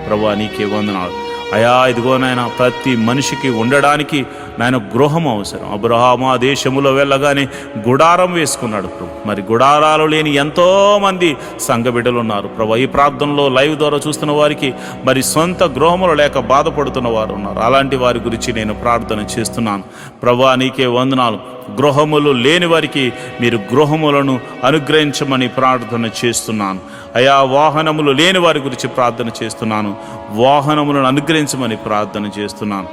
ప్రభువా. నీకే వందనాలు. అయా ఇదిగో నాయన ప్రతి మనిషికి ఉండడానికి నాయన గృహం అవసరం. అబ్రహాము ఆ దేశములో వెళ్ళగానే గుడారం వేసుకున్నాడు ప్రభు. మరి గుడారాలు లేని ఎంతోమంది సంఘ బిడ్డలు ఉన్నారు ప్రభు. ఈ ప్రార్థనలో లైవ్ ద్వారా చూస్తున్న వారికి మరి సొంత గృహములు లేక బాధపడుతున్న వారు ఉన్నారు. అలాంటి వారి గురించి నేను ప్రార్థన చేస్తున్నాను ప్రభు. నీకే వందనాలు. గృహములు లేని వారికి మీరు గృహములను అనుగ్రహించమని ప్రార్థన చేస్తున్నాను. అయా వాహనములు లేని వారి గురించి ప్రార్థన చేస్తున్నాను. వాహనములను అనుగ్రహించమని ప్రార్థన చేస్తున్నాను.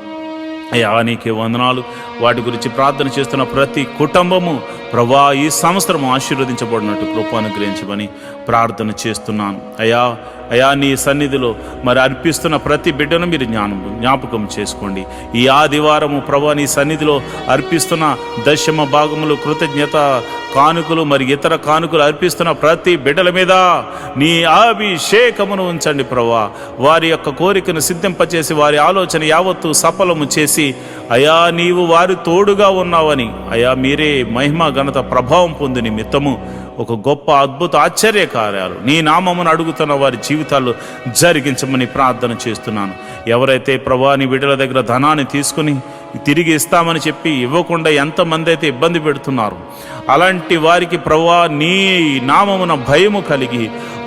అయ్యా నీకే వందనాలు. వాటి గురించి ప్రార్థన చేస్తున్న ప్రతి కుటుంబము ప్రభా ఈ సంవత్సరం ఆశీర్వదించబడినట్టు కృప అనుగ్రహించమని ప్రార్థన చేస్తున్నాను. అయా నీ సన్నిధిలో మరి అర్పిస్తున్న ప్రతి బిడ్డను మీరు జ్ఞాపకం చేసుకోండి. ఈ ఆదివారము ప్రభా నీ సన్నిధిలో అర్పిస్తున్న దశమ భాగములు, కృతజ్ఞత కానుకలు, మరి ఇతర కానుకలు అర్పిస్తున్న ప్రతి బిడ్డల మీద నీ అభిషేకమును ఉంచండి ప్రభా. వారి యొక్క కోరికను సిద్ధింపచేసి వారి ఆలోచన యావత్తు సఫలము చేసి అయా నీవు వారి తోడుగా ఉన్నావని, అయా మీరే మహిమ ఘనత ప్రభావం పొంది నిమిత్తము ఒక గొప్ప అద్భుత ఆశ్చర్య కార్యాలు నీ నామమును అడుగుతున్న వారి జీవితాల్లో జరిగించమని ప్రార్థన చేస్తున్నాను. ఎవరైతే ప్రభా నీ బిడ్డల దగ్గర ధనాన్ని తీసుకుని తిరిగి ఇస్తామని చెప్పి ఇవ్వకుండా ఎంతమంది అయితే ఇబ్బంది పెడుతున్నారు, అలాంటి వారికి ప్రభా నీ నామమున భయము కలిగి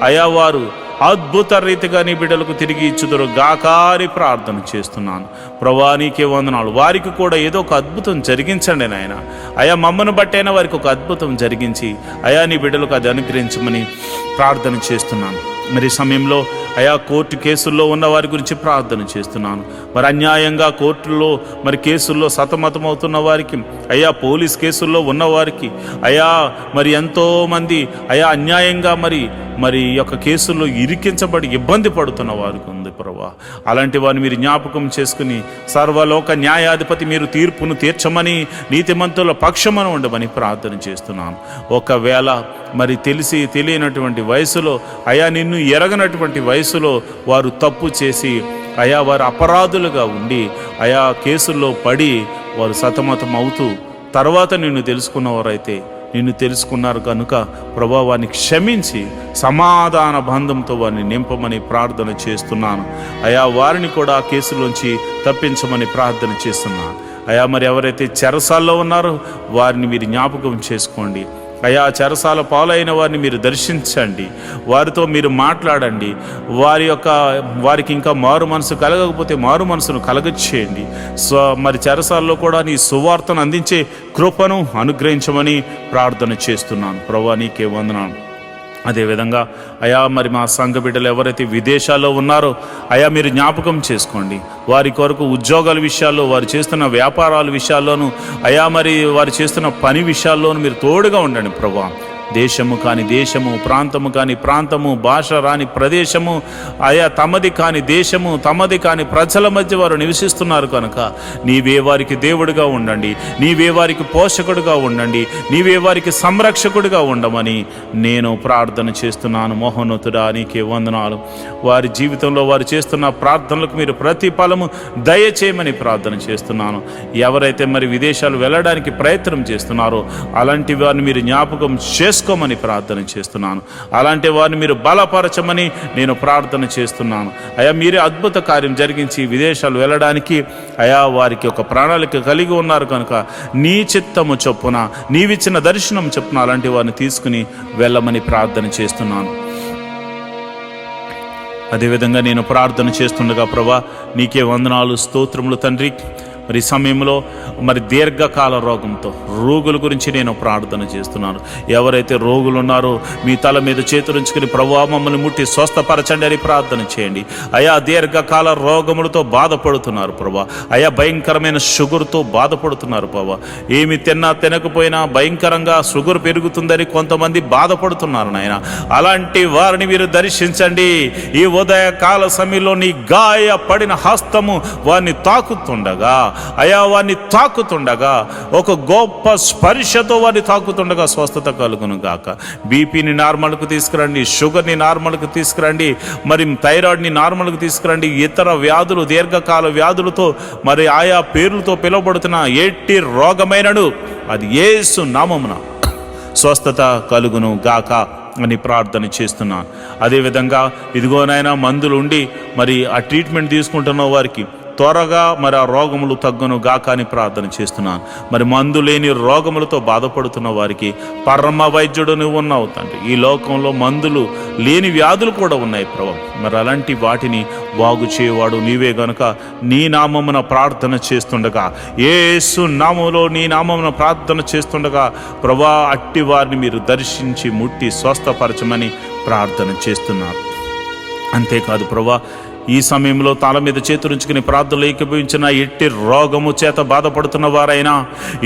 అయా వారు అద్భుత రీతిగా నీ బిడ్డలకు తిరిగి ఇచ్చుదురు గాకారి ప్రార్థన చేస్తున్నాను. ప్రభా నీకే వందనాలు. వారికి కూడా ఏదో ఒక అద్భుతం జరిగించండి నాయన. అయా మమ్మను బట్టైనా వారికి ఒక అద్భుతం జరిగించి అయా నీ బిడ్డలకు అది అనుగ్రహించమని ప్రార్థన చేస్తున్నాను. మరి సమయంలో అయా కోర్టు కేసుల్లో ఉన్న వారి గురించి ప్రార్థన చేస్తున్నాను. మరి అన్యాయంగా కోర్టుల్లో మరి కేసుల్లో సతమతమవుతున్న వారికి, అయా పోలీస్ కేసుల్లో ఉన్నవారికి, అయా మరి ఎంతోమంది అయా అన్యాయంగా మరి యొక్క కేసుల్లో ఇరికించబడి ఇబ్బంది పడుతున్న వారికి ఉంది ప్రభా. అలాంటి వారిని మీరు జ్ఞాపకం చేసుకుని సర్వలోక న్యాయాధిపతి మీరు తీర్పును తీర్చమని, నీతిమంతుల పక్షమున ఉండమని ప్రార్థన చేస్తున్నాను. ఒకవేళ మరి తెలియనటువంటి వయసులో అయా నిన్ను ఎరగనటువంటి వయసులో వారు తప్పు చేసి అయా వారు అపరాధులుగా ఉండి అయా కేసుల్లో పడి వారు సతమతం అవుతూ తర్వాత నిన్ను తెలుసుకున్నవారైతే నిన్ను తెలుసుకున్నారు కనుక ప్రభావాన్ని క్షమించి సమాధాన బంధంతో వారిని నింపమని ప్రార్థన చేస్తున్నాను. అయా వారిని కూడా ఆ కేసులోంచి తప్పించమని ప్రార్థన చేస్తున్నాను. అయా మరి ఎవరైతే చెరసాల్లో ఉన్నారో వారిని మీరు జ్ఞాపకం చేసుకోండి. అయా చెరసాల పాలైన వారిని మీరు దర్శించండి, వారితో మీరు మాట్లాడండి. వారికి ఇంకా మారు మనసు కలగకపోతే మారు మనసును కలగచేయండి. మరి చెరసాల్లో కూడా నీ సువార్తను అందించే కృపను అనుగ్రహించమని ప్రార్థన చేస్తున్నాను. ప్రభువా నీకే వందనాలు. అదేవిధంగా అయా మరి మా సంఘ బిడ్డలు ఎవరైతే విదేశాల్లో ఉన్నారో అయా మీరు జ్ఞాపకం చేసుకోండి. వారి కొరకు ఉద్యోగాల విషయాల్లో, వారు చేస్తున్న వ్యాపారాల విషయాల్లోనూ, అయా మరి వారు చేస్తున్న పని విషయాల్లోనూ మీరు తోడుగా ఉండండి ప్రభువా. దేశము కాని దేశము, ప్రాంతము కాని ప్రాంతము, భాష రాని ప్రదేశము, ఆయా తమది కాని దేశము, తమది కాని ప్రజల మధ్య వారు నివసిస్తున్నారు కనుక నీవే వారికి దేవుడిగా ఉండండి, నీవే వారికి పోషకుడిగా ఉండండి, నీవే వారికి సంరక్షకుడిగా ఉండమని నేను ప్రార్థన చేస్తున్నాను. మహోన్నతుడా నీకే వందనాలు. వారి జీవితంలో వారు చేస్తున్న ప్రార్థనలకు మీరు ప్రతిఫలము దయచేయమని ప్రార్థన చేస్తున్నాను. ఎవరైతే మరి విదేశాలు వెళ్ళడానికి ప్రయత్నం చేస్తున్నారో అలాంటి వారిని మీరు జ్ఞాపకం చేసుకోమని ప్రార్థన చేస్తున్నాను. అలాంటి వారిని మీరు బలపరచమని నేను ప్రార్థన చేస్తున్నాను. అయా మీరే అద్భుత కార్యం జరిగించి విదేశాలు వెళ్ళడానికి అయా వారికి ఒక ప్రణాళిక కలిగి ఉన్నారు కనుక నీ చిత్తము చొప్పున, నీవిచ్చిన దర్శనం చొప్పున అలాంటి వారిని తీసుకుని వెళ్ళమని ప్రార్థన చేస్తున్నాను. అదేవిధంగా నేను ప్రార్థన చేస్తుండగా ప్రభా నీకే వందనాలు, స్తోత్రములు తండ్రి. మరి సమయంలో మరి దీర్ఘకాల రోగుల గురించి నేను ప్రార్థన చేస్తున్నాను. ఎవరైతే రోగులు ఉన్నారో మీ తల మీద చేతులుంచుకుని ప్రభువా మమ్మల్ని ముట్టి స్వస్థపరచండి అని ప్రార్థన చేయండి. అయా దీర్ఘకాల రోగములతో బాధపడుతున్నారు ప్రభా, అయా భయంకరమైన షుగర్తో బాధపడుతున్నారు ప్రభా. ఏమి తినకపోయినా భయంకరంగా షుగర్ పెరుగుతుందని కొంతమంది బాధపడుతున్నారు నాయన. అలాంటి వారిని మీరు దర్శించండి. ఈ ఉదయకాల సమయంలో నీ గాయపడిన హస్తము వారిని తాకుతుండగా, అయా వారిని తాకుతుండగా, ఒక గొప్ప స్పర్శతో వారిని తాకుతుండగా స్వస్థత కలుగును గాక. బీపీని నార్మల్కు తీసుకురండి, షుగర్ని నార్మల్కు తీసుకురండి, మరి థైరాయిడ్ని నార్మల్కు తీసుకురండి. ఇతర వ్యాధులు, దీర్ఘకాల వ్యాధులతో మరి ఆయా పేర్లతో పిలువబడుతున్న ఎట్టి రోగమైనను అది యేసు నామమున స్వస్థత కలుగును గాక అని ప్రార్థన చేస్తున్నాను. అదేవిధంగా ఇదిగోనైనా మందులు ఉండి మరి ఆ ట్రీట్మెంట్ తీసుకుంటున్న వారికి త్వరగా మరి ఆ రోగములు తగ్గును గాక అని ప్రార్థన చేస్తున్నాను. మరి మందు లేని రోగములతో బాధపడుతున్న వారికి పరమ వైద్యుడు నువ్వు ఉన్నావు తండ్రి. ఈ లోకంలో మందులు లేని వ్యాధులు కూడా ఉన్నాయి ప్రభు. మరి అలాంటి వాటిని బాగు చేయవాడు నీవే గనుక నీ నామమున ప్రార్థన చేస్తుండగా, యేసు నామములో నీ నామమున ప్రార్థన చేస్తుండగా ప్రభా అట్టి వారిని మీరు దర్శించి ముట్టి స్వస్థపరచమని ప్రార్థన చేస్తున్నారు. అంతేకాదు ప్రభా ఈ సమయంలో తల మీద చేతులుంచుకుని ప్రార్థనలు ఏకీభవించిన ఎట్టి రోగము చేత బాధపడుతున్న వారైనా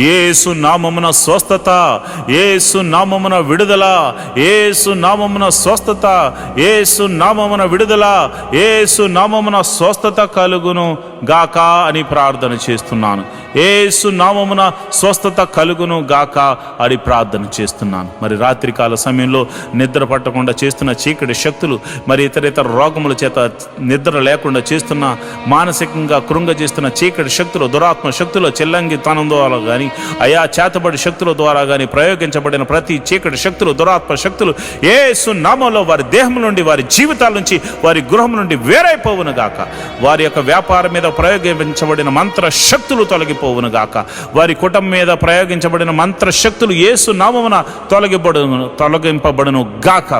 యేసు నామమున స్వస్థత, యేసు నామమున విడుదల, యేసు నామమున స్వస్థత, యేసు నామమున విడుదల, యేసు నామమున స్వస్థత కలుగును గాక అని ప్రార్థన చేస్తున్నాను. యేసు నామమున స్వస్థత కలుగును గాక అని ప్రార్థన చేస్తున్నాను. మరి రాత్రికాల సమయంలో నిద్ర పట్టకుండా చేస్తున్న చీకటి శక్తులు, మరి ఇతర రోగముల చేత నిద్ర లేకుండా చేస్తున్న, మానసికంగా కృంగజేస్తున్న చీకటి శక్తులు, దురాత్మ శక్తులు, చెల్లంగితనం ద్వారా కానీ అయా చేతబడి శక్తుల ద్వారా కానీ ప్రయోగించబడిన ప్రతి చీకటి శక్తులు, దురాత్మ శక్తులు యేసు నామములో వారి దేహం నుండి, వారి జీవితాల నుంచి, వారి గృహం నుండి వేరైపోవును గాక. వారి యొక్క వ్యాపారం మీద ప్రయోగించబడిన మంత్ర శక్తులు తొలగిపోవును గాక. వారి కుటుంబం మీద ప్రయోగించబడిన మంత్ర శక్తులు యేసు నామమున తొలగింపబడును గాక.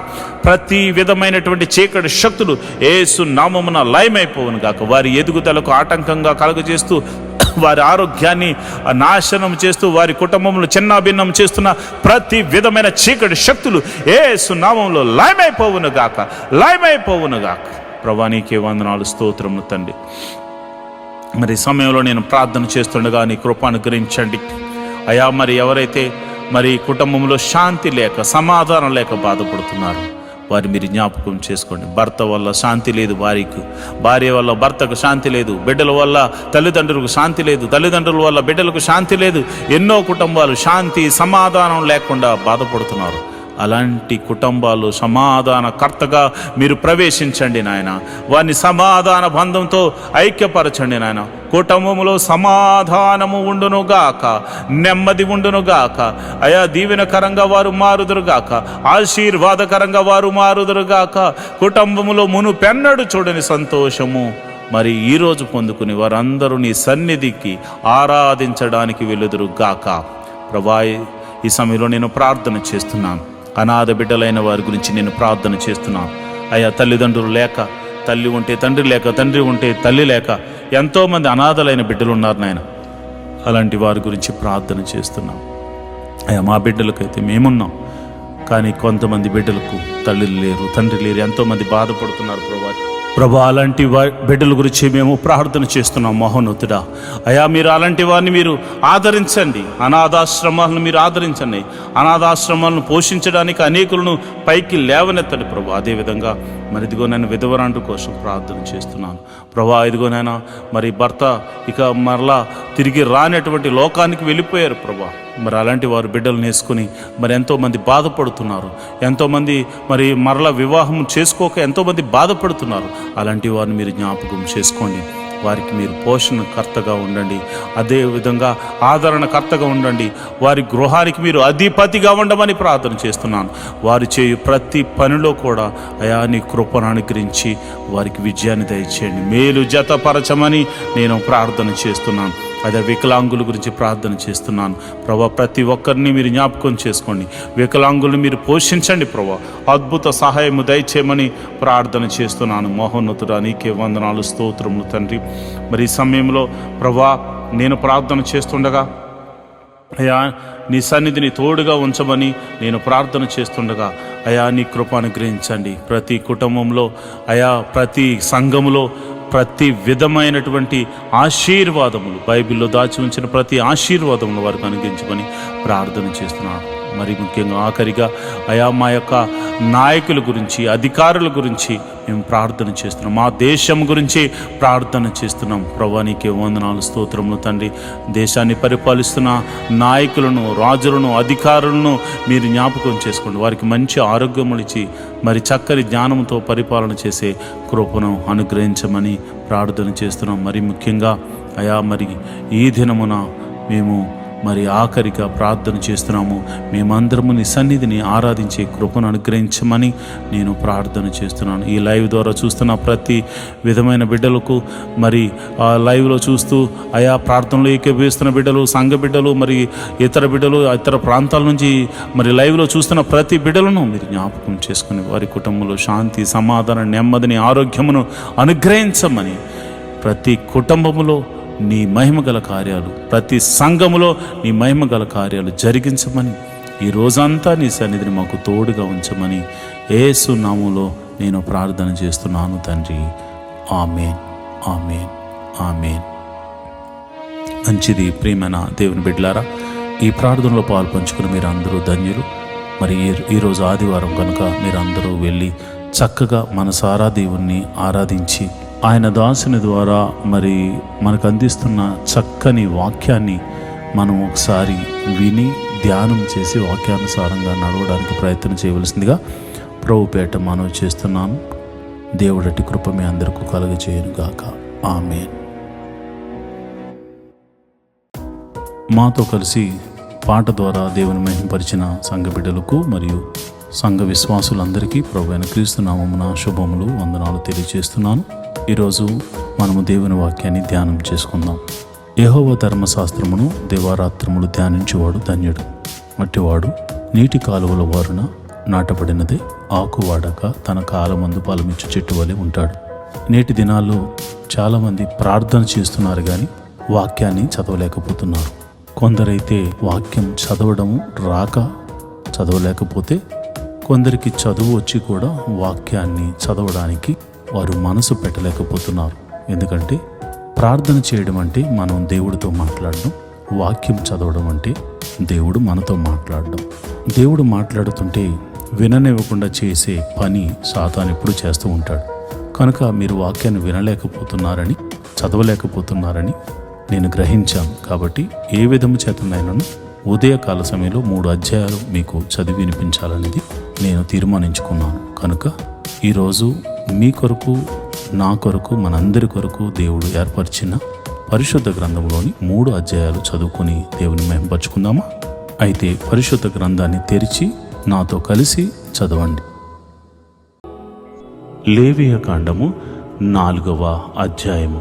ప్రతి విధమైనటువంటి చీకటి శక్తులు యేసు నామమున లయమైపోవును గాక. వారి ఎదుగుదలకు ఆటంకంగా కలుగజేస్తూ, వారి ఆరోగ్యాన్ని నాశనం చేస్తూ, వారి కుటుంబంలో చిన్నాభిన్నం చేస్తున్న ప్రతి విధమైన చీకటి శక్తులు యేసు నామములో లయమైపోవును గాక, లయమైపోవును గాక. ప్రభువా నీకే వందనాలు, స్తోత్రములు తండ్రి. మరి సమయంలో నేను ప్రార్థన చేస్తుండగా నీ కృప అనుగ్రహించండి అయా. మరి ఎవరైతే మరి కుటుంబంలో శాంతి లేక, సమాధానం లేక బాధపడుతున్నారు, వారి మీరు జ్ఞాపకం చేసుకోండి. భర్త వల్ల శాంతి లేదు వారికి, భార్య వల్ల భర్తకు శాంతి లేదు, బిడ్డల వల్ల తల్లిదండ్రులకు శాంతి లేదు, తల్లిదండ్రుల వల్ల బిడ్డలకు శాంతి లేదు. ఎన్నో కుటుంబాలు శాంతి సమాధానం లేకుండా బాధపడుతున్నారు. అలాంటి కుటుంబాలు సమాధానకర్తగా మీరు ప్రవేశించండి నాయన. వారిని సమాధాన బంధంతో ఐక్యపరచండి నాయన. కుటుంబంలో సమాధానము ఉండునుగాక, నెమ్మది ఉండునుగాక అయా. దీవెనకరంగా వారు మారుదురుగాక, ఆశీర్వాదకరంగా వారు మారుదురుగాక. కుటుంబంలో మునుపెన్నడు చూడని సంతోషము మరి ఈరోజు పొందుకుని వారందరూ నీ సన్నిధికి ఆరాధించడానికి వెలుదురుగాక. ప్రభా ఈ సమయంలో నేను ప్రార్థన చేస్తున్నాను. అనాథ బిడ్డలైన వారి గురించి నేను ప్రార్థన చేస్తున్నాను అయ్యా. తల్లిదండ్రులు లేక, తల్లి ఉంటే తండ్రి లేక, తండ్రి ఉంటే తల్లి లేక ఎంతోమంది అనాథలైన బిడ్డలు ఉన్నారు నాయన. అలాంటి వారి గురించి ప్రార్థన చేస్తున్నాం అయ్యా. మా బిడ్డలకైతే మేమున్నాం, కానీ కొంతమంది బిడ్డలకు తల్లిలు లేరు, తండ్రి లేరు, ఎంతోమంది బాధపడుతున్నారు ప్రభా. అలాంటి బిడ్డల గురించి మేము ప్రార్థన చేస్తున్నాం మహోన్నతుడా అయా. మీరు అలాంటి వారిని మీరు ఆదరించండి, అనాథాశ్రమాలను మీరు ఆదరించండి. అనాథాశ్రమాలను పోషించడానికి అనేకులను పైకి లేవనెత్తండి ప్రభా. అదేవిధంగా మరి ఇదిగో నేను విధవరాండు కోసం ప్రార్థన చేస్తున్నాను ప్రభా. ఇదిగోనైనా మరి భర్త ఇక మరలా తిరిగి రానటువంటి లోకానికి వెళ్ళిపోయారు ప్రభా. మరి అలాంటి వారు బిడ్డలను వేసుకొని మరి ఎంతోమంది బాధపడుతున్నారు, ఎంతోమంది మరి మరలా వివాహం చేసుకోక ఎంతోమంది బాధపడుతున్నారు. అలాంటి వారిని మీరు జ్ఞాపకం చేసుకోండి. వారికి మీరు పోషణకర్తగా ఉండండి, అదేవిధంగా ఆదరణకర్తగా ఉండండి. వారి గృహానికి మీరు అధిపతిగా ఉండమని ప్రార్థన చేస్తున్నాను. వారు చేయు ప్రతి పనిలో కూడా అయా నీ కృపను అనుగ్రహించి వారికి విజయాన్ని దయచేయండి, మేలు జతపరచమని నేను ప్రార్థన చేస్తున్నాను. అదే వికలాంగుల గురించి ప్రార్థన చేస్తున్నాను ప్రభా. ప్రతి ఒక్కరిని మీరు జ్ఞాపకం చేసుకోండి, వికలాంగులను మీరు పోషించండి ప్రభా. అద్భుత సహాయము దయచేయమని ప్రార్థన చేస్తున్నాను. మహోన్నతుడా నీకే వందనాలు, స్తోత్రములు తండ్రి. మరి ఈ సమయంలో ప్రభా నేను ప్రార్థన చేస్తుండగా అయా నీ సన్నిధిని తోడుగా ఉంచమని నేను ప్రార్థన చేస్తుండగా అయా నీ కృప అనుగ్రహించండి. ప్రతి కుటుంబంలో అయా, ప్రతి సంఘములో ప్రతి విధమైనటువంటి ఆశీర్వాదములు, బైబిల్లో దాచి ఉంచిన ప్రతి ఆశీర్వాదములు వారికి అనుగ్రహించమని ప్రార్థన చేస్తున్నాను. మరి ముఖ్యంగా ఆఖరిగా అయా మా యొక్క నాయకుల గురించి, అధికారుల గురించి మేము ప్రార్థన చేస్తున్నాం. మా దేశం గురించి ప్రార్థన చేస్తున్నాం ప్రభువా. నీకే వందనాలు, స్తోత్రములు తండ్రి. దేశాన్ని పరిపాలిస్తున్న నాయకులను, రాజులను, అధికారులను మీరు జ్ఞాపకం చేసుకోండి. వారికి మంచి ఆరోగ్యములు ఇచ్చి మరి చక్కని జ్ఞానంతో పరిపాలన చేసే కృపను అనుగ్రహించమని ప్రార్థన చేస్తున్నాం. మరి ముఖ్యంగా అయా మరి ఈ దినమున మేము మరి ఆఖరిగా ప్రార్థన చేస్తున్నాము. మేమందరము నీ సన్నిధిని ఆరాధించే కృపను అనుగ్రహించమని నేను ప్రార్థన చేస్తున్నాను. ఈ లైవ్ ద్వారా చూస్తున్న ప్రతి విధమైన బిడ్డలకు, మరి ఆ లైవ్లో చూస్తూ అయా ప్రార్థనలో ఏకీభవిస్తున్న బిడ్డలు, సంఘ బిడ్డలు, మరి ఇతర బిడ్డలు, ఇతర ప్రాంతాల నుంచి మరి లైవ్లో చూస్తున్న ప్రతి బిడ్డలను మీరు జ్ఞాపకం చేసుకుని వారి కుటుంబంలో శాంతి, సమాధానం, నెమ్మదిని, ఆరోగ్యమును అనుగ్రహించమని, ప్రతి కుటుంబములో నీ మహిమగల కార్యాలు, ప్రతి సంఘములో నీ మహిమగల కార్యాలు జరిగించమని, ఈ రోజంతా నీ సన్నిధిని మాకు తోడుగా ఉంచమని యేసు నామములో నేను ప్రార్థన చేస్తున్నాను తండ్రి. ఆమేన్, ఆమేన్, ఆమేన్. మంచిది. ప్రియమైన దేవుని బిడ్డలారా, ఈ ప్రార్థనలో పాలు పంచుకుని మీరు అందరూ ధన్యులు. మరి ఈరోజు ఆదివారం కనుక మీరందరూ వెళ్ళి చక్కగా మనసారా దేవుణ్ణి ఆరాధించి ఆయన దాసుని ద్వారా మరి మనకు అందిస్తున్న చక్కని వాక్యాన్ని మనం ఒకసారి విని ధ్యానం చేసి వాక్యానుసారంగా నడవడానికి ప్రయత్నం చేయవలసిందిగా ప్రభుపేట మనవి చేస్తున్నాను. దేవుడటి కృప మీ అందరికీ కలుగజేయును గాక. ఆమేన్. మాతో కలిసి పాట ద్వారా దేవుని మహిమపరిచిన సంఘ బిడ్డలకు మరియు సంఘ విశ్వాసులందరికీ ప్రభువైన క్రీస్తు నామమున శుభములు, వందనాలు తెలియజేస్తున్నాను. ఈరోజు మనము దేవుని వాక్యాన్ని ధ్యానం చేసుకుందాం. యెహోవా ధర్మశాస్త్రమును దివారాత్రములు ధ్యానించేవాడు ధన్యుడు. అట్టివాడు నీటి కాలువల వారున నాటబడినదే ఆకువాడక తన కాలమందు ఫలమిచ్చు చెట్టు వలె ఉంటాడు. నేటి దినాల్లో చాలామంది ప్రార్థన చేస్తున్నారు కానీ వాక్యాన్ని చదవలేకపోతున్నారు. కొందరైతే వాక్యం చదవడము రాక చదవలేకపోతే, కొందరికి చదువు వచ్చి కూడా వాక్యాన్ని చదవడానికి వారు మనసు పెట్టలేకపోతున్నారు. ఎందుకంటే ప్రార్థన చేయడం అంటే మనం దేవుడితో మాట్లాడడం, వాక్యం చదవడం అంటే దేవుడు మనతో మాట్లాడడం. దేవుడు మాట్లాడుతుంటే విననివ్వకుండా చేసే పని సాతాను ఎప్పుడు చేస్తూ ఉంటాడు. కనుక మీరు వాక్యాన్ని వినలేకపోతున్నారని, చదవలేకపోతున్నారని నేను గ్రహించాను. కాబట్టి ఏ విధము చేతనైనాను ఉదయకాల సమయంలో 3 అధ్యాయాలు మీకు చదివి వినిపించాలనేది నేను తీర్మానించుకున్నాను. కనుక ఈరోజు మీ కొరకు, నా కొరకు, మనందరి కొరకు దేవుడు ఏర్పరిచిన పరిశుద్ధ గ్రంథంలోని 3 అధ్యాయాలు చదువుకొని దేవుని మహిమపరుచుకుందామా? అయితే పరిశుద్ధ గ్రంథాన్ని తెరిచి నాతో కలిసి చదవండి. లేవియ కాండము 4వ అధ్యాయము.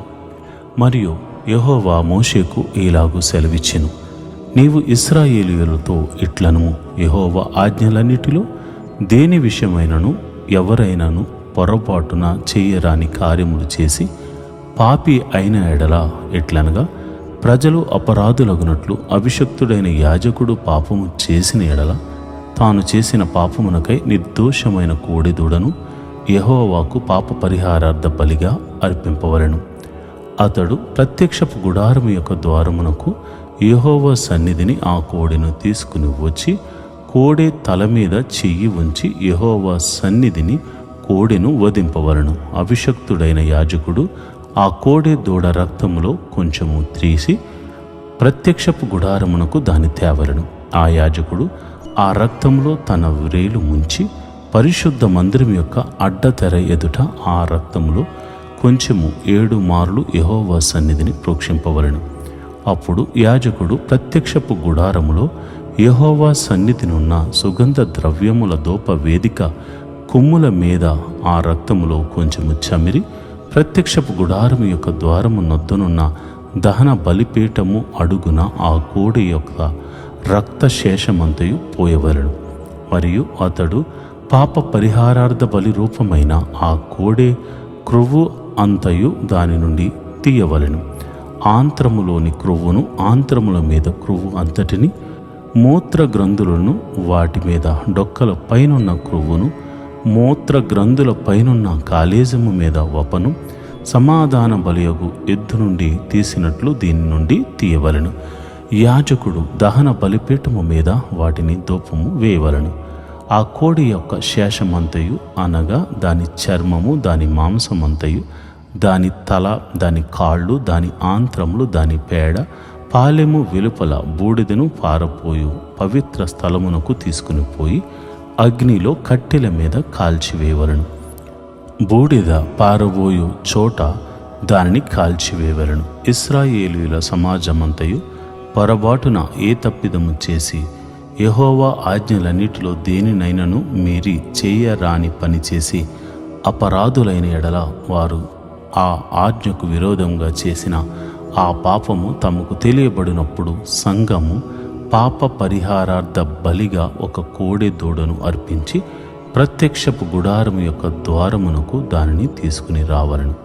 మరియు యెహోవా మోషేకు ఈలాగు సెలవిచ్చెను, నీవు ఇశ్రాయేలీయులతో ఇట్లనుము, యెహోవా ఆజ్ఞలన్నిటిలో దేని విషయమైనను ఎవరైనాను పొరపాటున చేయరాని కార్యములు చేసి పాపి అయిన ఎడల ఎట్లనగా, ప్రజలు అపరాధులగునట్లు అభిషక్తుడైన యాజకుడు పాపము చేసిన ఎడల తాను చేసిన పాపమునకై నిర్దోషమైన కోడెదూడను యెహోవాకు పాప పరిహారార్థ బలిగా అర్పింపవలెను. అతడు ప్రత్యక్షపు గుడారము యొక్క ద్వారమునకు యెహోవా సన్నిధిని ఆ కోడెను తీసుకుని వచ్చి కోడె తల మీద చెయ్యి ఉంచి యెహోవా సన్నిధిని కోడెను వధింపవలను. అభిషక్తుడైన యాజకుడు ఆ కోడె దూడ రక్తములో కొంచెము తీసి ప్రత్యక్షపు గుడారమునకు దాని తేవలను. ఆ యాజకుడు ఆ రక్తంలో తన వ్రేలు ముంచి పరిశుద్ధ మందిరం యొక్క అడ్డతెర ఎదుట ఆ రక్తములో కొంచెము 7 మార్లు యెహోవా సన్నిధిని ప్రోక్షింపవలను. అప్పుడు యాజకుడు ప్రత్యక్షపు గుడారములో యెహోవా సన్నిధినున్న సుగంధ ద్రవ్యముల దోప వేదిక కొమ్ముల మీద ఆ రక్తములో కొంచెము చమిరి ప్రత్యక్షపు గుడారము యొక్క ద్వారము నొద్దనున్న దహన బలిపీఠము అడుగున ఆ కోడి యొక్క రక్త శేషమంతయు పోయవలను. మరియు అతడు పాప పరిహారార్థ బలి రూపమైన ఆ కోడె క్రొవ్వు అంతయు దాని నుండి తీయవలెను. ఆంత్రములోని క్రొవ్వును, ఆంత్రముల మీద క్రొవ్వు అంతటిని, మూత్ర గ్రంథులను, వాటి మీద డొక్కల పైనున్న క్రొవ్వును, మూత్ర గ్రంథుల పైనున్న కాలేజము మీద వపను సమాధాన బలియగు ఎద్దు నుండి తీసినట్లు దీని నుండి తీయవలెను. యాజకుడు దహన బలిపీఠము మీద వాటిని ధూపము వేయవలను. ఆ కోడి యొక్క శేషమంతయు అనగా దాని చర్మము, దాని మాంసమంతయు, దాని తల, దాని కాళ్ళు, దాని ఆంత్రములు, దాని పేడ, పాలెము వెలుపల బూడిదను పారపోయు పవిత్ర స్థలమునకు తీసుకుని పోయి అగ్నిలో కట్టెల మీద కాల్చివేయవలను. బూడిద పారబోయు చోట దానిని కాల్చివేయవలను. ఇశ్రాయేలీయుల సమాజమంతయు పొరబాటున ఏ తప్పిదము చేసి యెహోవా ఆజ్ఞలన్నిటిలో దేనినైనను మీరి చేయరాని పని చేసి అపరాధులైన ఎడల వారు ఆ ఆజ్ఞకు విరోధంగా చేసిన ఆ పాపము తమకు తెలియబడినప్పుడు సంఘము పాప పరిహారార్థ బలిగా ఒక కోడె దూడను అర్పించి ప్రత్యక్షపు గుడారము యొక్క ద్వారమునకు దానిని తీసుకుని రావలను.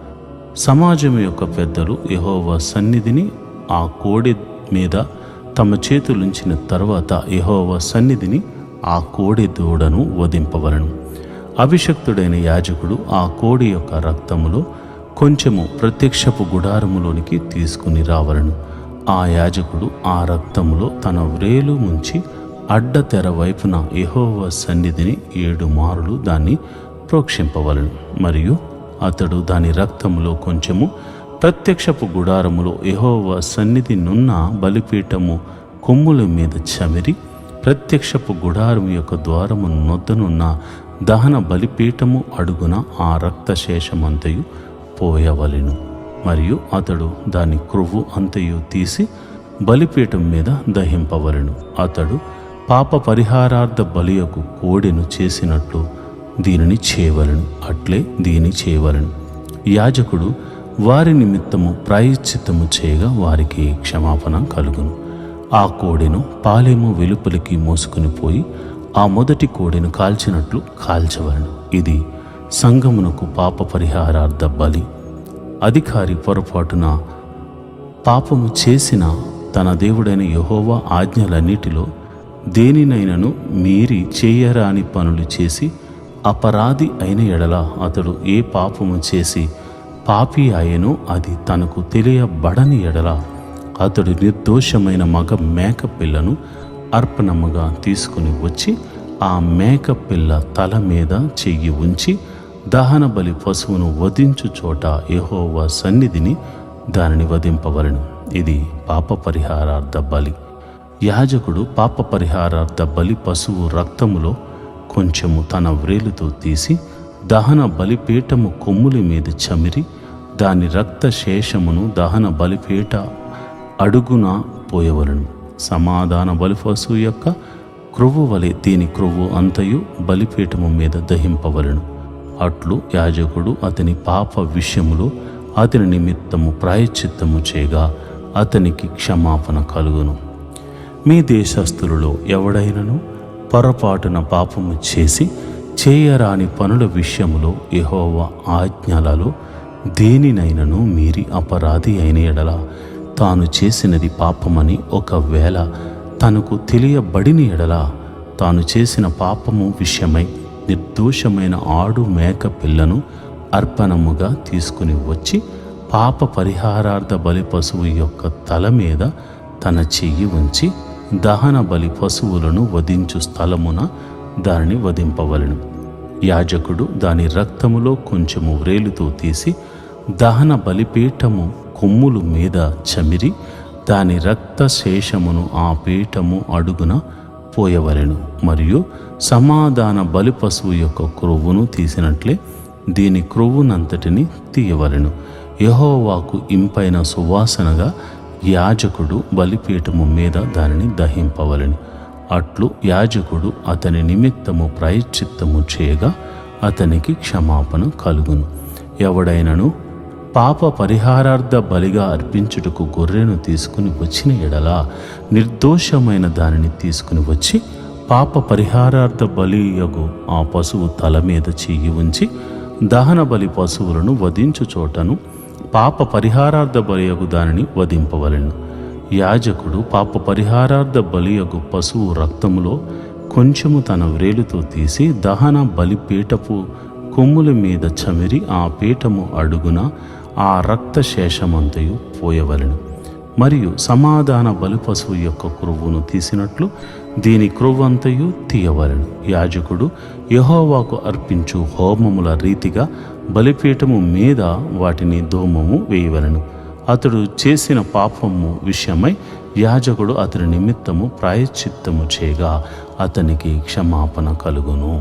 సమాజం యొక్క పెద్దలు యెహోవా సన్నిధిని ఆ కోడె మీద తమ చేతులుంచిన తర్వాత యెహోవా సన్నిధిని ఆ కోడె దూడను వధింపవలను. అభిషక్తుడైన యాజకుడు ఆ కోడి యొక్క రక్తములో కొంచెము ప్రత్యక్షపు గుడారములోనికి తీసుకుని రావలను. ఆ యాజకుడు ఆ రక్తములో తన వ్రేలు ముంచి అడ్డతెర వైపున యెహోవా సన్నిధిని 7 మారులు దాన్ని ప్రోక్షింపవలను. మరియు అతడు దాని రక్తములో కొంచెము ప్రత్యక్షపు గుడారములో యెహోవా సన్నిధి నున్న బలిపీఠము కొమ్ముల మీద చమిరి ప్రత్యక్షపు గుడారము యొక్క ద్వారము నొద్దనున్న దహన బలిపీఠము అడుగున ఆ రక్తశేషమంతయు పోయవలెను. మరియు అతడు దాని క్రొవ్వు అంతయు తీసి బలిపీఠం మీద దహింపవలెను. అతడు పాప పరిహారార్థ బలియకు కోడెను చేసినట్లు దీనిని చేయవలెను. అట్లే దీని చేయవలెను. యాజకుడు వారి నిమిత్తము ప్రాయశ్చిత్తము చేయగా వారికి క్షమాపణ కలుగును. ఆ కోడెను పాలెము వెలుపలికి మోసుకుని పోయి ఆ మొదటి కోడెను కాల్చినట్లు కాల్చవలెను. ఇది సంఘమునకు పాప పరిహారార్థ బలి. అధికారి పొరపాటున పాపము చేసిన తన దేవుడైన యెహోవా ఆజ్ఞలన్నిటిలో దేనినైనను మీరి చేయరాని పనులు చేసి అపరాధి అయిన ఎడల అతడు ఏ పాపము చేసి పాపి ఆయనో అది తనకు తెలియబడని ఎడల అతడు నిర్దోషమైన మగ మేక పిల్లను అర్పణముగా తీసుకుని వచ్చి ఆ మేక పిల్ల తల మీద చెయ్యి ఉంచి దహన బలి పశువును వధించు చోట యెహోవా సన్నిధిని దానిని వధింపవలెను. ఇది పాప పరిహారార్థ బలి. యాజకుడు పాప పరిహారార్థ బలి పశువు రక్తములో కొంచెము తన వ్రేలుతో తీసి దహన బలిపీఠము కొమ్ముల మీద చమిరి దాని రక్త శేషమును దహన బలిపీఠ అడుగున పోయవలను. సమాధాన బలి పశువు యొక్క క్రొవ్వు వలె దీని క్రొవ్వు అంతయు బలిపీఠము మీద దహింపవలను. అట్లు యాజకుడు అతని పాప విషయములో అతని నిమిత్తము ప్రాయశ్చిత్తము చేయగా అతనికి క్షమాపణ కలుగును. మీ దేశస్థులలో ఎవడైనను పొరపాటున పాపము చేసి చేయరాని పనుల విషయములో యెహోవా ఆజ్ఞలలో దేనినైనను మీరి అపరాధి అయిన ఎడల తాను చేసినది పాపమని ఒకవేళ తనకు తెలియబడిన ఎడల తాను చేసిన పాపము విషయమై నిర్దోషమైన ఆడు మేక పిల్లను అర్పణముగా తీసుకుని వచ్చి పాప పరిహారార్థ బలి పశువు యొక్క తల మీద తన చెయ్యి ఉంచి దహన బలి పశువులను వధించు స్థలమున దానిని వధింపవలెను. యాజకుడు దాని రక్తములో కొంచెము వ్రేలుతో తీసి దహన బలిపీఠము కొమ్ములు మీద చమిరి దాని రక్త శేషమును ఆ పీఠము అడుగున పోయవలెను. మరియు సమాధాన బలి పశువు యొక్క క్రొవ్వును తీసినట్లే దీని క్రొవ్వునంతటిని తీయవలెను. యెహోవాకు ఇంపైన సువాసనగా యాజకుడు బలిపీఠము మీద దానిని దహింపవలెను. అట్లు యాజకుడు అతని నిమిత్తము ప్రాయశ్చిత్తము చేయగా అతనికి క్షమాపణ కలుగును. ఎవడైనను పాప పరిహారార్థ బలిగా అర్పించుటకు గొర్రెను తీసుకుని వచ్చిన ఎడల నిర్దోషమైన దానిని తీసుకుని వచ్చి పాప పరిహారార్థ బలియగు ఆ పశువు తల మీద చెయ్యి ఉంచి దహన బలి పశువులను వధించు చోటను పాప పరిహారార్థ బలియగు దానిని వధింపవలెను. యాజకుడు పాప పరిహారార్థ బలియగు పశువు రక్తములో కొంచెము తన వ్రేలుతో తీసి దహన బలిపీఠపు కొమ్ముల మీద చమిరి ఆ పీఠము అడుగున ఆ రక్త శేషమంతయు పోయవలెను. మరియు సమాధాన బలి పశువు యొక్క క్రొవ్వును తీసినట్లు దీని క్రొవ్వంతయు తీయవలెను. యాజకుడు యెహోవాకు అర్పించు హోమముల రీతిగా బలిపీఠము మీద వాటిని ధూమము వేయవలెను. అతడు చేసిన పాపము విషయమై యాజకుడు అతని నిమిత్తము ప్రాయశ్చిత్తము చేయగా అతనికి క్షమాపణ కలుగును.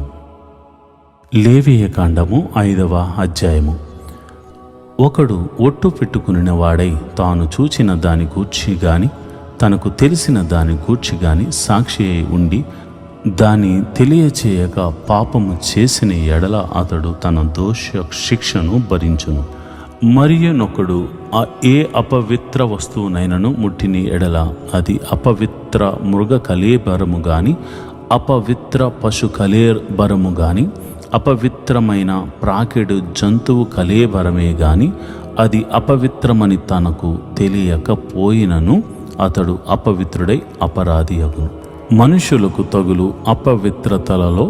లేవీయ కాండము 5వ అధ్యాయము. ఒకడు ఒట్టు పెట్టుకుని వాడై తాను చూచిన దాని గూర్చి గాని తనకు తెలిసిన దాని గూర్చి గాని సాక్షి అయి ఉండి దాని తెలియచేయక పాపము చేసిన ఎడల అతడు తన దోష శిక్షను భరించును. మరియునొకడు ఏ అపవిత్ర వస్తువునైనను ముట్టిని ఎడల అది అపవిత్ర మృగ కళేబరము గాని అపవిత్ర పశు కళేబరము గాని అపవిత్రమైన ప్రాకెడు జంతువు కళేబరమే గాని అది అపవిత్రమని తనకు తెలియకపోయినను అతడు అపవిత్రుడై అపరాధి అగును. మనుషులకు తగులు అపవిత్రతలలో